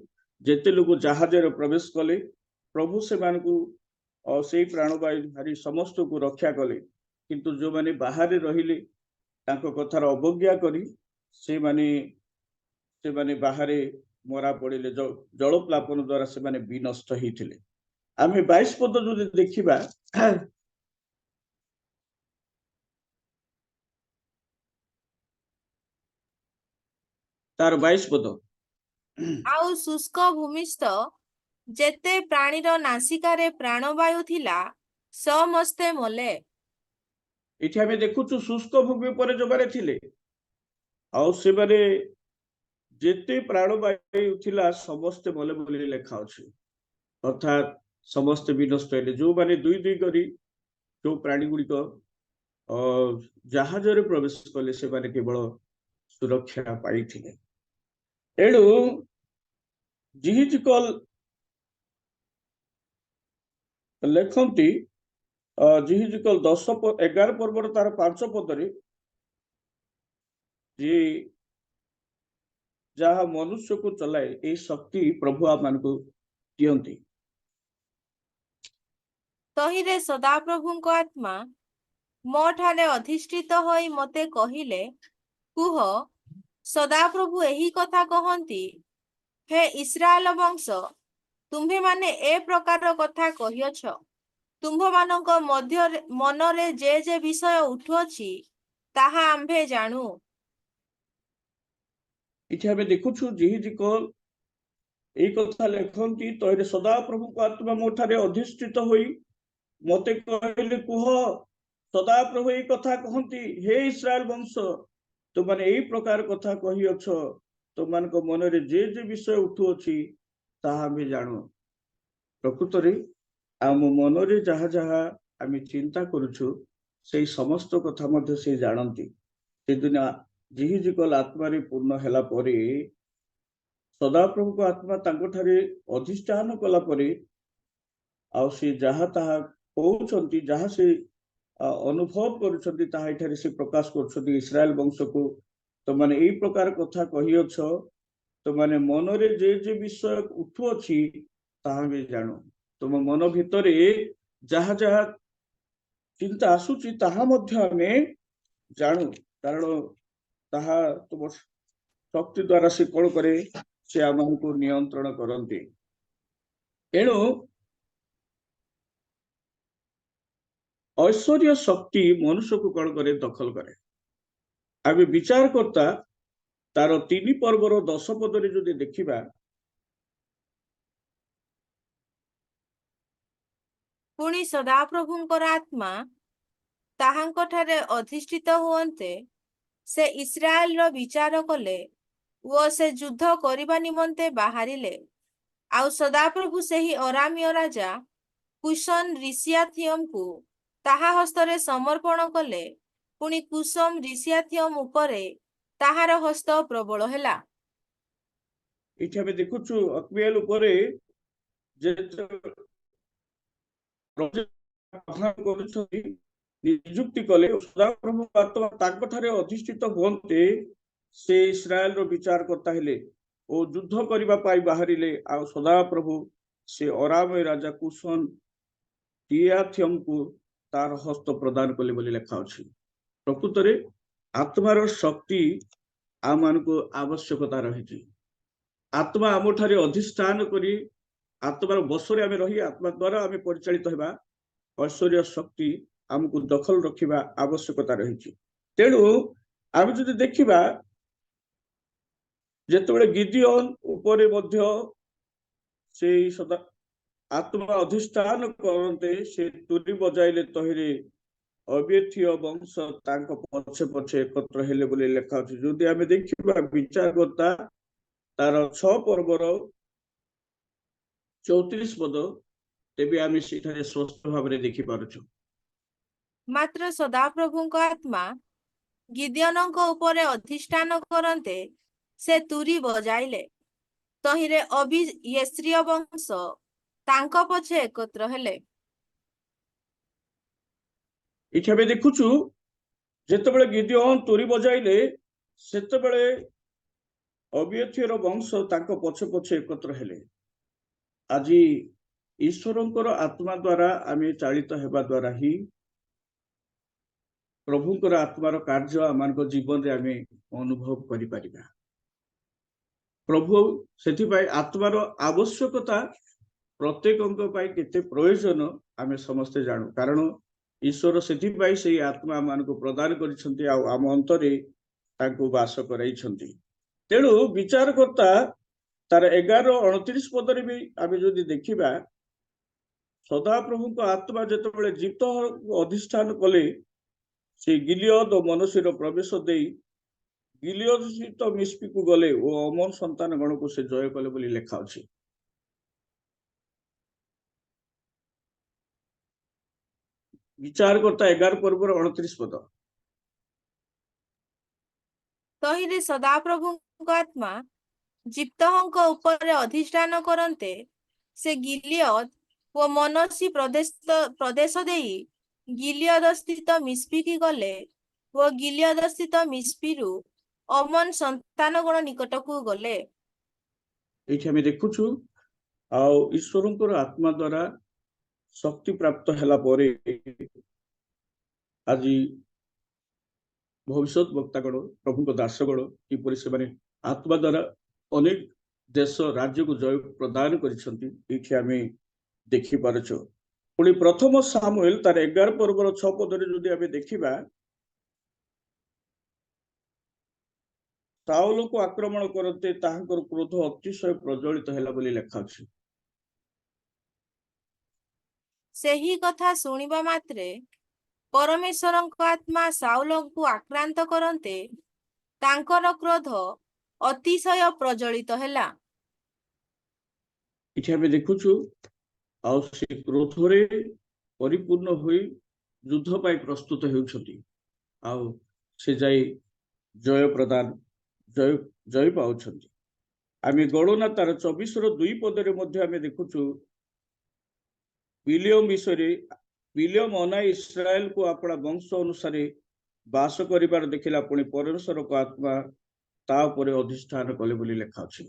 ଯେତେ ଲୋକ ଜାହାଜରେ ପ୍ରବେଶ କଲେ ପ୍ରଭୁ ସେମାନଙ୍କୁ ସେଇ ପ୍ରାଣବାୟୁ ଧରି ସମସ୍ତଙ୍କୁ ରକ୍ଷା କଲେ। କିନ୍ତୁ ଯୋଉମାନେ ବାହାରେ ରହିଲେ ତାଙ୍କ କଥାର ଅବଜ୍ଞା କରି ସେମାନେ ବାହାରେ ମରା ପଡ଼ିଲେ, ଜଳପ୍ଲାବନ ଦ୍ୱାରା ସେମାନେ ବିନଷ୍ଟ ହେଇଥିଲେ। ଆମେ 22 ପଦ ଯଦି ଦେଖିବା, ତାର 22 ପଦ, ଆଉ ଶୁଷ୍କ ଭୂମିସ୍ଥ ଯେତେ ପ୍ରାଣୀର ନାସିକାରେ ପ୍ରାଣବାୟୁ ଥିଲା ସମସ୍ତେ ମଲେ। ଏଠି ଆମେ ଦେଖୁଛୁ ଶୁଷ୍କ ଭୂମି ଉପରେ ଯୋଉମାନେ ଥିଲେ ଆଉ ସେମାନେ ଯେତେ ପ୍ରାଣବାୟୁ ଥିଲା ସମସ୍ତେ ମଲେ ବୋଲି ଲେଖା ଅଛି। ଅର୍ଥାତ୍ ସମସ୍ତେ ବିନଷ୍ଟ ହେଲେ। ଯୋଉମାନେ ଦୁଇ ଦୁଇ କରି ଯୋଉ ପ୍ରାଣୀ ଗୁଡ଼ିକ ଜାହାଜରେ ପ୍ରବେଶ କଲେ ସେମାନେ କେବଳ ସୁରକ୍ଷା ପାଇଥିଲେ। ଏଣୁ ଜିହିଜିକଲ ଲେଖନ୍ତି ଜିହିଜିକଲ 11 ପର୍ବର ତାର 5 ପଦରେ ଯେ ଯାହା ମନୁଷ୍ୟକୁ ଚଲାଏ ଏହି ଶକ୍ତି ପ୍ରଭୁ ଆମମାନଙ୍କୁ ଦିଅନ୍ତି। ତହିଁରେ ସଦାପ୍ରଭୁଙ୍କ ଆତ୍ମା ମୋ ଠାରେ ଅଧିଷ୍ଠିତ ହୋଇ ମୋତେ କହିଲେ, କୁହ, ସଦାପ୍ରଭୁ ଏହି କଥା କହନ୍ତି, ହେ ଇସ୍ରାଏଲ ବଂଶ, ତୁମ୍ଭେମାନେ ଏ ପ୍ରକାର କଥା କହିଅଛ। ତୁମ୍ଭମାନଙ୍କ ମନରେ ଯେ ବିଷୟ ଉଠୁଅଛି ତାହା ଆମ୍ଭେ ଜାଣୁ। ଏଠି ଆମେ ଦେଖୁଛୁ ଜିହିଜିକଲ এই କଥା ଲେଖନ୍ତି, ତହିଁରେ ସଦାପ୍ରଭୁଙ୍କ ଆତ୍ମା ମୋ ଠାରେ ଅଧିଷ୍ଠିତ ହୋଇ ମୋତେ କହିଲେ, କୁହ, ସଦାପ୍ରଭୁ ଏଇ କଥା କହନ୍ତି, ହେ ଇସ୍ରାଏଲ ବଂଶ, ତୁମମାନେ ଏଇ ପ୍ରକାର କଥା କହିଅଛ। ତୁମମାନଙ୍କ ମନରେ ଯେ ବିଷୟ ଉଠୁଅଛି ତାହା ଆମେ ଜାଣୁ। ପ୍ରକୃତରେ ଆମ ମନରେ ଯାହା ଯାହା ଆମେ ଚିନ୍ତା କରୁଛୁ ସେଇ ସମସ୍ତ କଥା ମଧ୍ୟ ସେ ଜାଣନ୍ତି। ସେଦିନ ଜିହିଜିକଲ ଆତ୍ମାରେ ପୂର୍ଣ୍ଣ ହେଲା ପରେ ସଦାପ୍ରଭୁଙ୍କ ଆତ୍ମା ତାଙ୍କଠାରେ ଅଧିଷ୍ଠାନ କଲା ପରେ ଆଉ ସେ ଯାହା ତାହା କହୁଛନ୍ତି, ଯାହା ସେ ଅନୁଭବ କରୁଛନ୍ତି ତାହା ଏଠାରେ ସେ ପ୍ରକାଶ କରୁଛନ୍ତି ଇସ୍ରାଏଲ ବଂଶକୁ। ତୁମମାନେ ଏଇ ପ୍ରକାର କଥା କହିଅଛ, ତୁମମାନେ ମନରେ ଯେ ବିଷୟ ଉଠୁଅଛି ତାହା ଆମେ ଜାଣୁ। ତୁମ ମନ ଭିତରେ ଯାହା ଯାହା ଚିନ୍ତା ଆସୁଛି ତାହା ମଧ୍ୟ ଆମେ ଜାଣୁ, କାରଣ ତାହା ତୁମ ଶକ୍ତି ଦ୍ୱାରା ସେ କଣ କରେ, ସେ ଆମକୁ ନିୟନ୍ତ୍ରଣ କରନ୍ତି। ଏଣୁ ଐଶ୍ୱର୍ଯ୍ୟ ଶକ୍ତି ମନୁଷ୍ୟକୁ କଣ କରେ, ଦଖଲ କରେ। ଆମେ ବିଚାରକର୍ତ୍ତା ତାର 3 ପର୍ବର 10 ପଦରେ ଯଦି ଦେଖିବା, ପୁଣି ସଦାପ୍ରଭୁଙ୍କର ଆତ୍ମା ତାହାଙ୍କ ଠାରେ ଅଧିଷ୍ଠିତ ହୁଅନ୍ତେ ସେ ଇସ୍ରାଏଲର ବିଚାର କଲେ ଓ ସେ ଯୁଦ୍ଧ କରିବା ନିମନ୍ତେ ବାହାରିଲେ। ଆଉ ସଦାପ୍ରଭୁ ସେହି ଅରାମୀୟ ରାଜା କୁଶନ ରିସିଆଥିୟମକୁ ତାହା ହସ୍ତରେ ସମର୍ପଣ କଲେ। ପୁଣି କୁଶମ ରିସିଆଥିୟମ ଉପରେ ତାହାର ହସ୍ତ ପ୍ରବଳ ହେଲା। ଏଠି ଆମେ ଦେଖୁଛୁ ଅକ୍ମିଏଲ ଉପରେ ନିଯୁକ୍ତି କଲେ, ସଦାପ୍ରଭୁଙ୍କ ଆତ୍ମା ତାଙ୍କଠାରେ ଅଧିଷ୍ଠିତ ହୁଅନ୍ତେ ସେ ଇସ୍ରାଏଲର ବିଚାରକର୍ତ୍ତା ହେଲେ ଓ ଯୁଦ୍ଧ କରିବା ପାଇଁ ବାହାରିଲେ। ଆଉ ସଦାପ୍ରଭୁ ସେ ଅରାମୟ ରାଜା କୁଶନ ରିସିଆଥିୟମକୁ ତାର ହସ୍ତ ପ୍ରଦାନ କଲେ ବୋଲି ଲେଖା ଅଛି। ପ୍ରକୃତରେ ଆତ୍ମାର ଶକ୍ତି ଆମମାନଙ୍କୁ ଆବଶ୍ୟକତା ରହିଛି। ଆତ୍ମା ଆମଠାରେ ଅଧିଷ୍ଠାନ କରି ଆତ୍ମାର ବଶରେ ଆମେ ରହି ଆତ୍ମା ଦ୍ୱାରା ଆମେ ପରିଚାଳିତ ହେବା। ଐଶ୍ୱର୍ଯ୍ୟ ଶକ୍ତି ଆମକୁ ଦଖଲ ରଖିବା ଆବଶ୍ୟକତା ରହିଛି। ତେଣୁ ଆମେ ଯଦି ଦେଖିବା, ଯେତେବେଳେ ଗିଦିଓନ ଉପରେ ମଧ୍ୟ ସେଇ ଆତ୍ମା ଅଧିଷ୍ଠାନ କରନ୍ତେ ସେ ତୁରୀ ବଜାଇଲେ, ତହିଁରେ ଅବେଥୀୟ ବଂଶ ତାଙ୍କ ପଛେ ପଛେ ଏକତ୍ର ହେଲେ ବୋଲି ଲେଖା ଅଛି। ଯଦି ଆମେ ଦେଖିବା ବିଚାରକର୍ତ୍ତା ତାର 6 ପର୍ବର 34 ପଦ, ତେବେ ଆମେ ସେଠାରେ ସ୍ପଷ୍ଟ ଭାବରେ ଦେଖିପାରୁଛୁ। ମାତ୍ର ସଦାପ୍ରଭୁଙ୍କ ଆତ୍ମା ଗିଦିଓନଙ୍କ ଉପରେ ଅଧିଷ୍ଠାନ କରନ୍ତେ ସେ ତୁରୀ ବଜାଇଲେ, ତହିଁରେ ଅବିୟେସ୍ରୀୟ ବଂଶ ତାଙ୍କ ପଛେ ଏକତ୍ର ହେଲେ। ଏଠି ଆମେ ଦେଖୁଛୁ ଯେତେବେଳେ ଗିଦିଓନ ତୁରୀ ବଜାଇଲେ ସେତେବେଳେ ଅବିୟଥୀୟର ବଂଶ ତାଙ୍କ ପଛେ ପଛେ ଏକତ୍ର ହେଲେ। ଆଜି ଈଶ୍ୱରଙ୍କର ଆତ୍ମା ଦ୍ୱାରା ଆମେ ଚାଳିତ ହେବା ଦ୍ୱାରା ହିଁ ପ୍ରଭୁଙ୍କର ଆତ୍ମାର କାର୍ଯ୍ୟ ଆମମାନଙ୍କ ଜୀବନରେ ଆମେ ଅନୁଭବ କରିପାରିବା। ପ୍ରଭୁ ସେଥିପାଇଁ ଆତ୍ମାର ଆବଶ୍ୟକତା ପ୍ରତ୍ୟେକଙ୍କ ପାଇଁ କେତେ ପ୍ରୟୋଜନ ଆମେ ସମସ୍ତେ ଜାଣୁ, କାରଣ ଈଶ୍ୱର ସେଥିପାଇଁ ସେଇ ଆତ୍ମା ମାନଙ୍କୁ ପ୍ରଦାନ କରିଛନ୍ତି ଆଉ ଆମ ଅନ୍ତରେ ତାଙ୍କୁ ବାସ କରାଇଛନ୍ତି। ତେଣୁ ବିଚାରକର୍ତ୍ତା ତାର 11:29 ପଦରେ ବି ଆମେ ଯଦି ଦେଖିବା, ସଦାପ୍ରଭୁଙ୍କ ଆତ୍ମା ଯେତେବେଳେ ଜିପ୍ତ ଅଧିଷ୍ଠାନ କଲେ, ସେ ଗିଲିୟଦ ଓ ମନସ୍ସେର ପ୍ରବେଶ ଦେଇ ଗିଲିୟଦ ସ୍ଥିତ ମିସ୍ପିକୁ ଗଲେ ଓ ଅମର ସନ୍ତାନ ଗଣକୁ ସେ ଜୟ କଲେ ବୋଲି ଲେଖା ଅଛି। ବିଚାରକର୍ତ୍ତା 11:29 ପଦ। ତହିଁରେ ସଦାପ୍ରଭୁଙ୍କ ଆତ୍ମା ଜିପ୍ତହଙ୍କ ଉପରେ ଅଧିଷ୍ଠାନ କରନ୍ତେ ସେ ଗିଲିୟଦ ଓ ମନସ୍ସୀ ପ୍ରଦେଶ ଦେଇ ଗିଲିୟଦ ସ୍ଥିତ ମିସ୍ପିକି ଗଲେ ଓ ଗିଲିୟଦ ସ୍ଥିତ ମିସ୍ପିରୁ ଅମନ ସନ୍ତାନଗଣ ନିକଟକୁ ଗଲେ। ଏଇଠି ଆମେ ଦେଖୁଛୁ ଆଉ ଈଶ୍ୱରଙ୍କର ଆତ୍ମା ଦ୍ୱାରା ଶକ୍ତି ପ୍ରାପ୍ତ ହେଲା ପରେ ଆଜି ଭବିଷ୍ୟତ ବକ୍ତାଗଣ ପ୍ରଭୁଙ୍କ ଦାସଗଣ କିପରି ସେମାନେ ଆତ୍ମା ଦ୍ୱାରା ଅନେକ ଦେଶ ରାଜ୍ୟକୁ ଜୟ ପ୍ରଦାନ କରିଛନ୍ତି ଏଇଠି ଆମେ ଦେଖିପାରୁଛୁ। ପୁଣି ପ୍ରଥମ ସାମୁଏଲ ତାର 11:6 ପଦରେ ଯଦି ଆମେ ଦେଖିବା, ସାଉଲକୁ ଆକ୍ରମଣ କରନ୍ତେ ତାହାଙ୍କର କ୍ରୋଧ ଅତିଶୟ ପ୍ରଜ୍ୱଳିତ ହେଲା ବୋଲି ଲେଖା ଅଛି। ସେହି କଥା ଶୁଣିବା ମାତ୍ରେ ପରମେଶ୍ୱରଙ୍କ ଆତ୍ମା ସାଉଲଙ୍କୁ ଆକ୍ରାନ୍ତ କରନ୍ତେ ତାଙ୍କର କ୍ରୋଧ ଅତିଶୟ ପ୍ରଜ୍ୱଳିତ ହେଲା। ଏଠି ଆମେ ଦେଖୁଛୁ ଆଉ ସେ କ୍ରୋଧରେ ପରିପୂର୍ଣ୍ଣ ହୋଇ ଯୁଦ୍ଧ ପାଇଁ ପ୍ରସ୍ତୁତ ହେଉଛନ୍ତି ଆଉ ସେ ଯାଇ ଜୟ ପାଉଛନ୍ତି। ଆମେ ଗଣନା ତାର 24:2 ପଦରେ ମଧ୍ୟ ଆମେ ଦେଖୁଛୁ ବିଲିୟମ ବିଷୟରେ, ବିଲିୟମ ଅନାଇ ଇସ୍ରାଏଲକୁ ଆପଣା ବଂଶ ଅନୁସାରେ ବାସ କରିବାର ଦେଖିଲା, ପୁଣି ପରମେଶ୍ୱରଙ୍କ ଆତ୍ମା ତା ଉପରେ ଅଧିଷ୍ଠାନ କଲେ ବୋଲି ଲେଖା ଅଛି।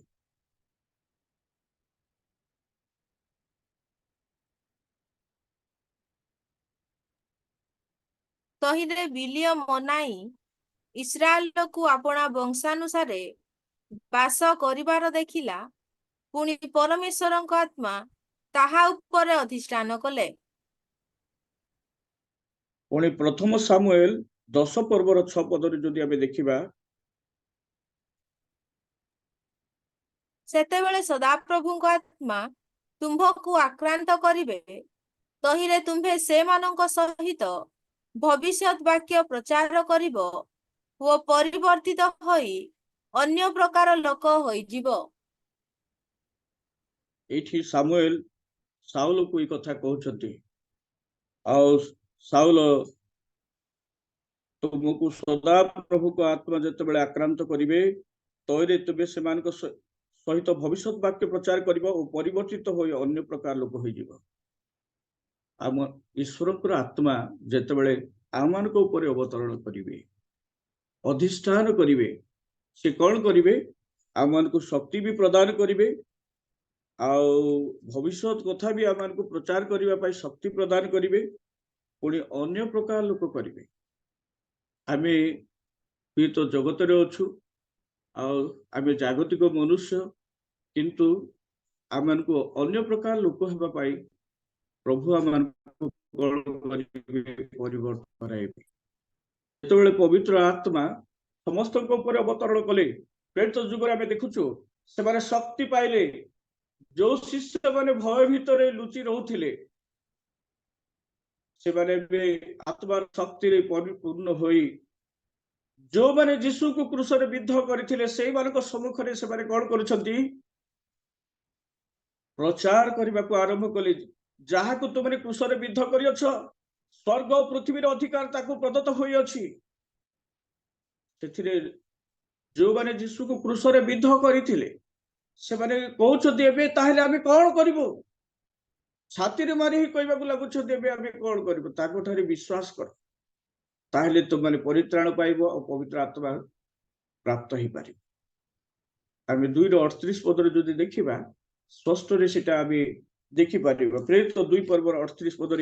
ତହିଁରେ ବିଲିୟମ ଅନାଇ ଇସ୍ରାଏଲକୁ ଆପଣା ବଂଶାନୁସାରେ ବାସ କରିବାର ଦେଖିଲା, ପୁଣି ପରମେଶ୍ୱରଙ୍କ ଆତ୍ମା ତାହା ଉପରେ ଅଧିଷ୍ଠାନ କଲେ। ପୁଣି ପ୍ରଥମ ସାମୁଏଲ 10:6 ପଦରେ ଯଦି ଆମେ ଦେଖିବା, ସେତେବେଳେ ସଦାପ୍ରଭୁଙ୍କ ଆତ୍ମା ତୁମ୍ଭକୁ ଆକ୍ରାନ୍ତ କରିବେ, ତହିଁରେ ତୁମ୍ଭେ ସେମାନଙ୍କ ସହିତ ଭବିଷ୍ୟତ ବାକ୍ୟ ପ୍ରଚାର କରିବ ଓ ପରିବର୍ତ୍ତିତ ହୋଇ ଅନ୍ୟ ପ୍ରକାର ଲୋକ ହୋଇଯିବ। ଏଇଠି ସାମୁଏଲ ସାଉଲକୁ ଏଇ କଥା କହୁଛନ୍ତି ଆଉ ସାଉଲ ତୁମକୁ ସଦାପ୍ରଭୁଙ୍କ ଆତ୍ମା ଯେତେବେଳେ ଆକ୍ରାନ୍ତ କରିବେ, ତହିଁରେ ତୁମେ ସେମାନଙ୍କ ସହିତ ଭବିଷ୍ୟତ ବାକ୍ୟ ପ୍ରଚାର କରିବ ଓ ପରିବର୍ତ୍ତିତ ହୋଇ ଅନ୍ୟ ପ୍ରକାର ଲୋକ ହୋଇଯିବ। ଆମ ଈଶ୍ୱରଙ୍କର ଆତ୍ମା ଯେତେବେଳେ ଆମମାନଙ୍କ ଉପରେ ଅବତରଣ କରିବେ, ଅଧିଷ୍ଠାନ କରିବେ, ସେ କଣ କରିବେ? ଆମମାନଙ୍କୁ ଶକ୍ତି ବି ପ୍ରଦାନ କରିବେ ଆଉ ଭବିଷ୍ୟତ କଥା ବି ଆମମାନଙ୍କୁ ପ୍ରଚାର କରିବା ପାଇଁ ଶକ୍ତି ପ୍ରଦାନ କରିବେ, ପୁଣି ଅନ୍ୟ ପ୍ରକାର ଲୋକ କରିବେ। ଆମେ ହୁଏତ ଜଗତରେ ଅଛୁ ଆଉ ଆମେ ଜାଗତିକ ମନୁଷ୍ୟ, କିନ୍ତୁ ଆମମାନଙ୍କୁ ଅନ୍ୟ ପ୍ରକାର ଲୋକ ହେବା ପାଇଁ ପ୍ରଭୁ ଆମମାନଙ୍କୁ ପରିବର୍ତ୍ତନ କରାଇବେ। ଯେତେବେଳେ ପବିତ୍ର ଆତ୍ମା ସମସ୍ତଙ୍କ ଉପରେ ଅବତରଣ କଲେ, ପ୍ରେରିତ ଯୁଗରେ ଆମେ ଦେଖୁଛୁ ସେମାନେ ଶକ୍ତି ପାଇଲେ। ଯୋଉ ଶିଷ୍ୟମାନେ ଭୟ ଭିତରେ ଲୁଚି ରହୁଥିଲେ, ସେମାନେ ଏବେ ଆତ୍ମାର ଶକ୍ତିରେ ପରିପୂର୍ଣ୍ଣ ହୋଇ ଯୋଉମାନେ ଯୀଶୁକୁ କ୍ରୁଶରେ ବିଦ୍ଧ କରିଥିଲେ ସେଇମାନଙ୍କ ସମ୍ମୁଖରେ ସେମାନେ କଣ କରୁଛନ୍ତି? ପ୍ରଚାର କରିବାକୁ ଆରମ୍ଭ କଲେ, ଯାହାକୁ ତୁମେ କ୍ରୁଶରେ ବିଦ୍ଧ କରିଅଛ ସ୍ୱର୍ଗ ଓ ପୃଥିବୀର ଅଧିକାର ତାକୁ ପ୍ରଦତ୍ତ ହୋଇଅଛି। ସେଥିରେ ଯୋଉମାନେ ଯୀଶୁକୁ କ୍ରୁଶରେ ବିଦ୍ଧ କରିଥିଲେ ସେମାନେ କହୁଛନ୍ତି, ଏବେ ତାହେଲେ ଆମେ କଣ କରିବୁ? ଛାତିରେ ମାରି କହିବାକୁ ଲାଗୁଛନ୍ତି, ଏବେ ଆମେ କଣ କରିବୁ? ତାଙ୍କଠାରେ ବିଶ୍ୱାସ କର। ताहले तुमने परित्राण पाइब और पवित्र आत्मा प्राप्त हो पार। आम 2:38 पदर जो देखा स्पष्ट से देखिपर प्रेरित 2 पर्वर 38 पदर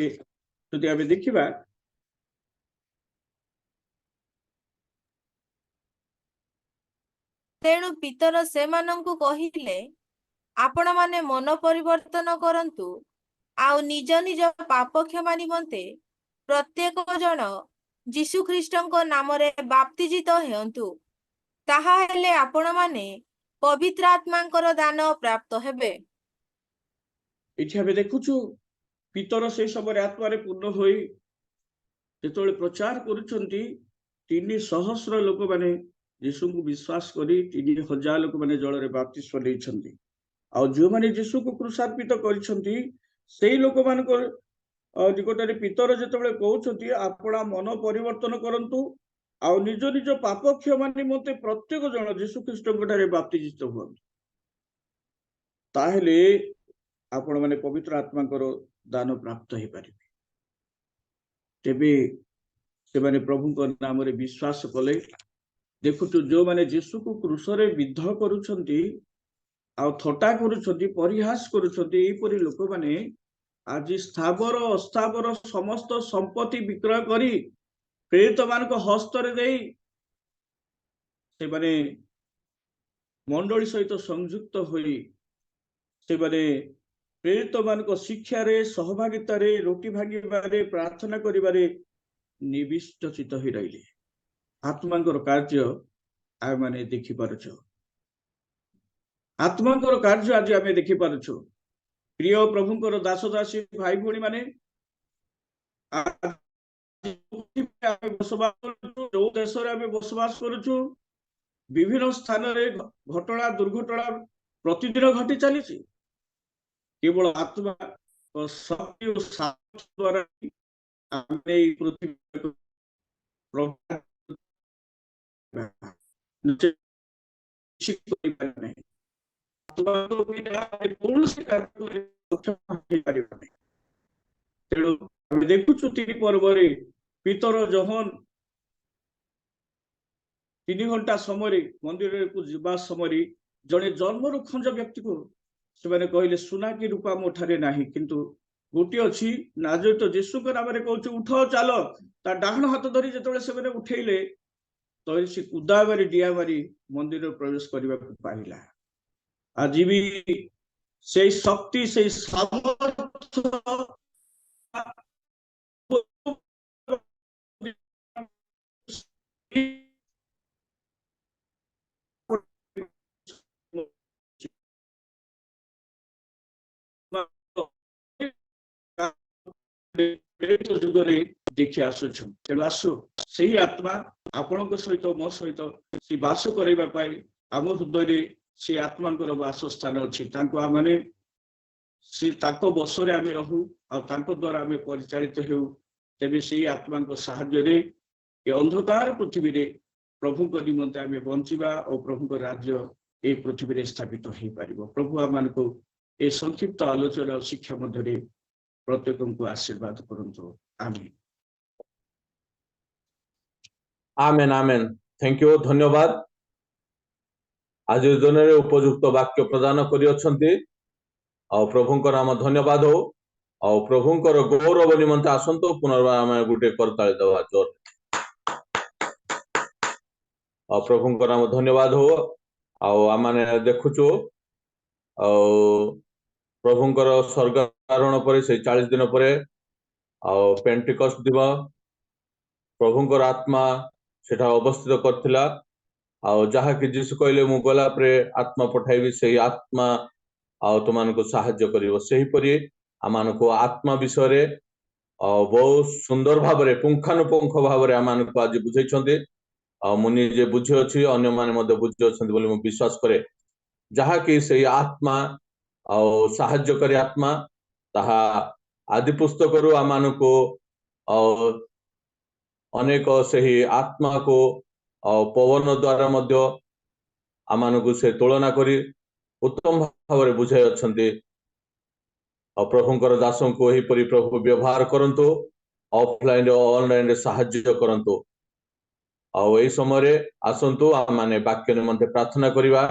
जो आम देखा तेणु पितर सेमानंकु कहिले आपण माने मन परिवर्तन करंतु आउ निज निज पाप क्षमा निमंते प्रत्येक जन जीशु ख्रीष्टଙ୍କ नामरे बाप्तिजित हेउंतु ताहा हेले आपण माने पवित्र आत्मांकर दान प्राप्त हेबे। ये आम देखुचु पितर से समय आत्मारे पूर्ण होई जेतोले प्रचार करुचंती 300 लोक माने यीशु को विश्वास करी 3000 लोक माने जल रे बाप्तिस्म लेछंती आ जो माने यीशु को क्रूसार्पित करिसंती सेही लोक मानको निकटरे पितर जेतोले कहउचंती आपणा मन परिवर्तन करंतु आ निज निज पाप क्षमा निमंते प्रत्येक जन यीशु ख्रीष्टଙ୍କ ठारे बाप्तिजित हुअन्तु ताहेले आपण माने पवित्र आत्माଙ୍କର दान प्राप्त हो पारे। तेबे से माने प्रभुଙ୍କ नाम रे विश्वास कले देखुचु जो माने यीशु को क्रूस रे विद्ध करूछंती आ थटा करूछंती परिहास करूछंती एपरि लोक माने आज स्थावर अस्थावर समस्त संपत्ति विक्रय करी प्रेरित मान हस्त रे देई से माने मंडली सहित संयुक्त होई से माने प्रेरित मान शिक्षा रे सहभागिता रे रोटी भागी प्रार्थना करिबारे निविष्ट चित हो रही आत्मांकर कार्य आम माने देखि पारुछ आत्मांकर कार्य आज आम देखि पारुछ। प्रिय प्रभुंकर दास दासी भाई भौणी माने जो देश में बसवास करुछु विभिन्न स्थान रे घटना दुर्घटना प्रतिदिन घटी चली केवल आत्मा शक्ति और साहस द्वारा पृथ्वी देखुचु 3 पर्व पितर जहन 3 घंटा समय मंदिर को जीवा समय जड़े जन्मर खंज व्यक्ति को से कहले सुना कि रूपा मो ठारे नाही किंतु गोटे अच्छी नाजरेत यीशु नाम कहूँ उठ चल ता डाहण हाथ धरी जो से उठेले तो सी कुदा मारी डिया मारी मंदिर प्रवेश करने को पाइला। आज भी से शक्ति से देखी आसुछु तेणु आसु से आत्मा आपण सहित मो सहित सी बास करने आम हृदय से आत्मा वासस्थान अच्छी आने बसरे आम रहू द्वारा आम परिचालित हो तेज से आत्मा साहाय्य अंधकार पृथ्वी रे प्रभु निमंते आम बंचा और प्रभु राज्य ये पृथ्वी स्थापित हो पार। प्रभु आम को ये संक्षिप्त आलोचना और शिक्षा मध्य प्रत्येक को आशीर्वाद करंतु आमीन आमेन आमेन। थैंक यू धन्यवाद। आज दिन में उपयुक्त वाक्य प्रदान करियछंती और प्रभुंकर नाम धन्यवाद हो और प्रभुंकर गौरव निमंते आसंतो पुनर्बार आम गोटे करताली दवा जोर और प्रभुंकर नाम धन्यवाद हो और आम देखुचु प्रभुंकर स्वर्गारोहण पर से 40 दिन पर पेंटिकस्ट दिवस प्रभुंकर आत्मा सेठा अवस्थित करथिला जहा कि जीसु कहले मु गला परे आत्मा पठाइबी से आत्मा तुमको साहाय्य करिवो सेही परि आमानको आत्मा विषय रे बहुत सुंदर भाव रे पुंखानुपुंख भाव रे आमानको आज बुझैछन्ते मुनि जे बुझे अछि अन्य माने मध्ये बुझे अछन्ते बोली मु विश्वास करे जहा कि से आत्मा साहाय्य करे आत्मा ताहा आदि पुस्तक रु आमानको अनेक से आत्मा को पवन द्वारा मध्य आमानको से तुलना करी उत्तम भाव में बुझाई अच्छे प्रभुंकर दासों को यही परि प्रभु व्यवहार करंतु ऑफलाइन ऑनलाइन रे साहाय्य करंतु। आ समय आसंतु आम माने वाक्य निमंते प्रार्थना करिबा।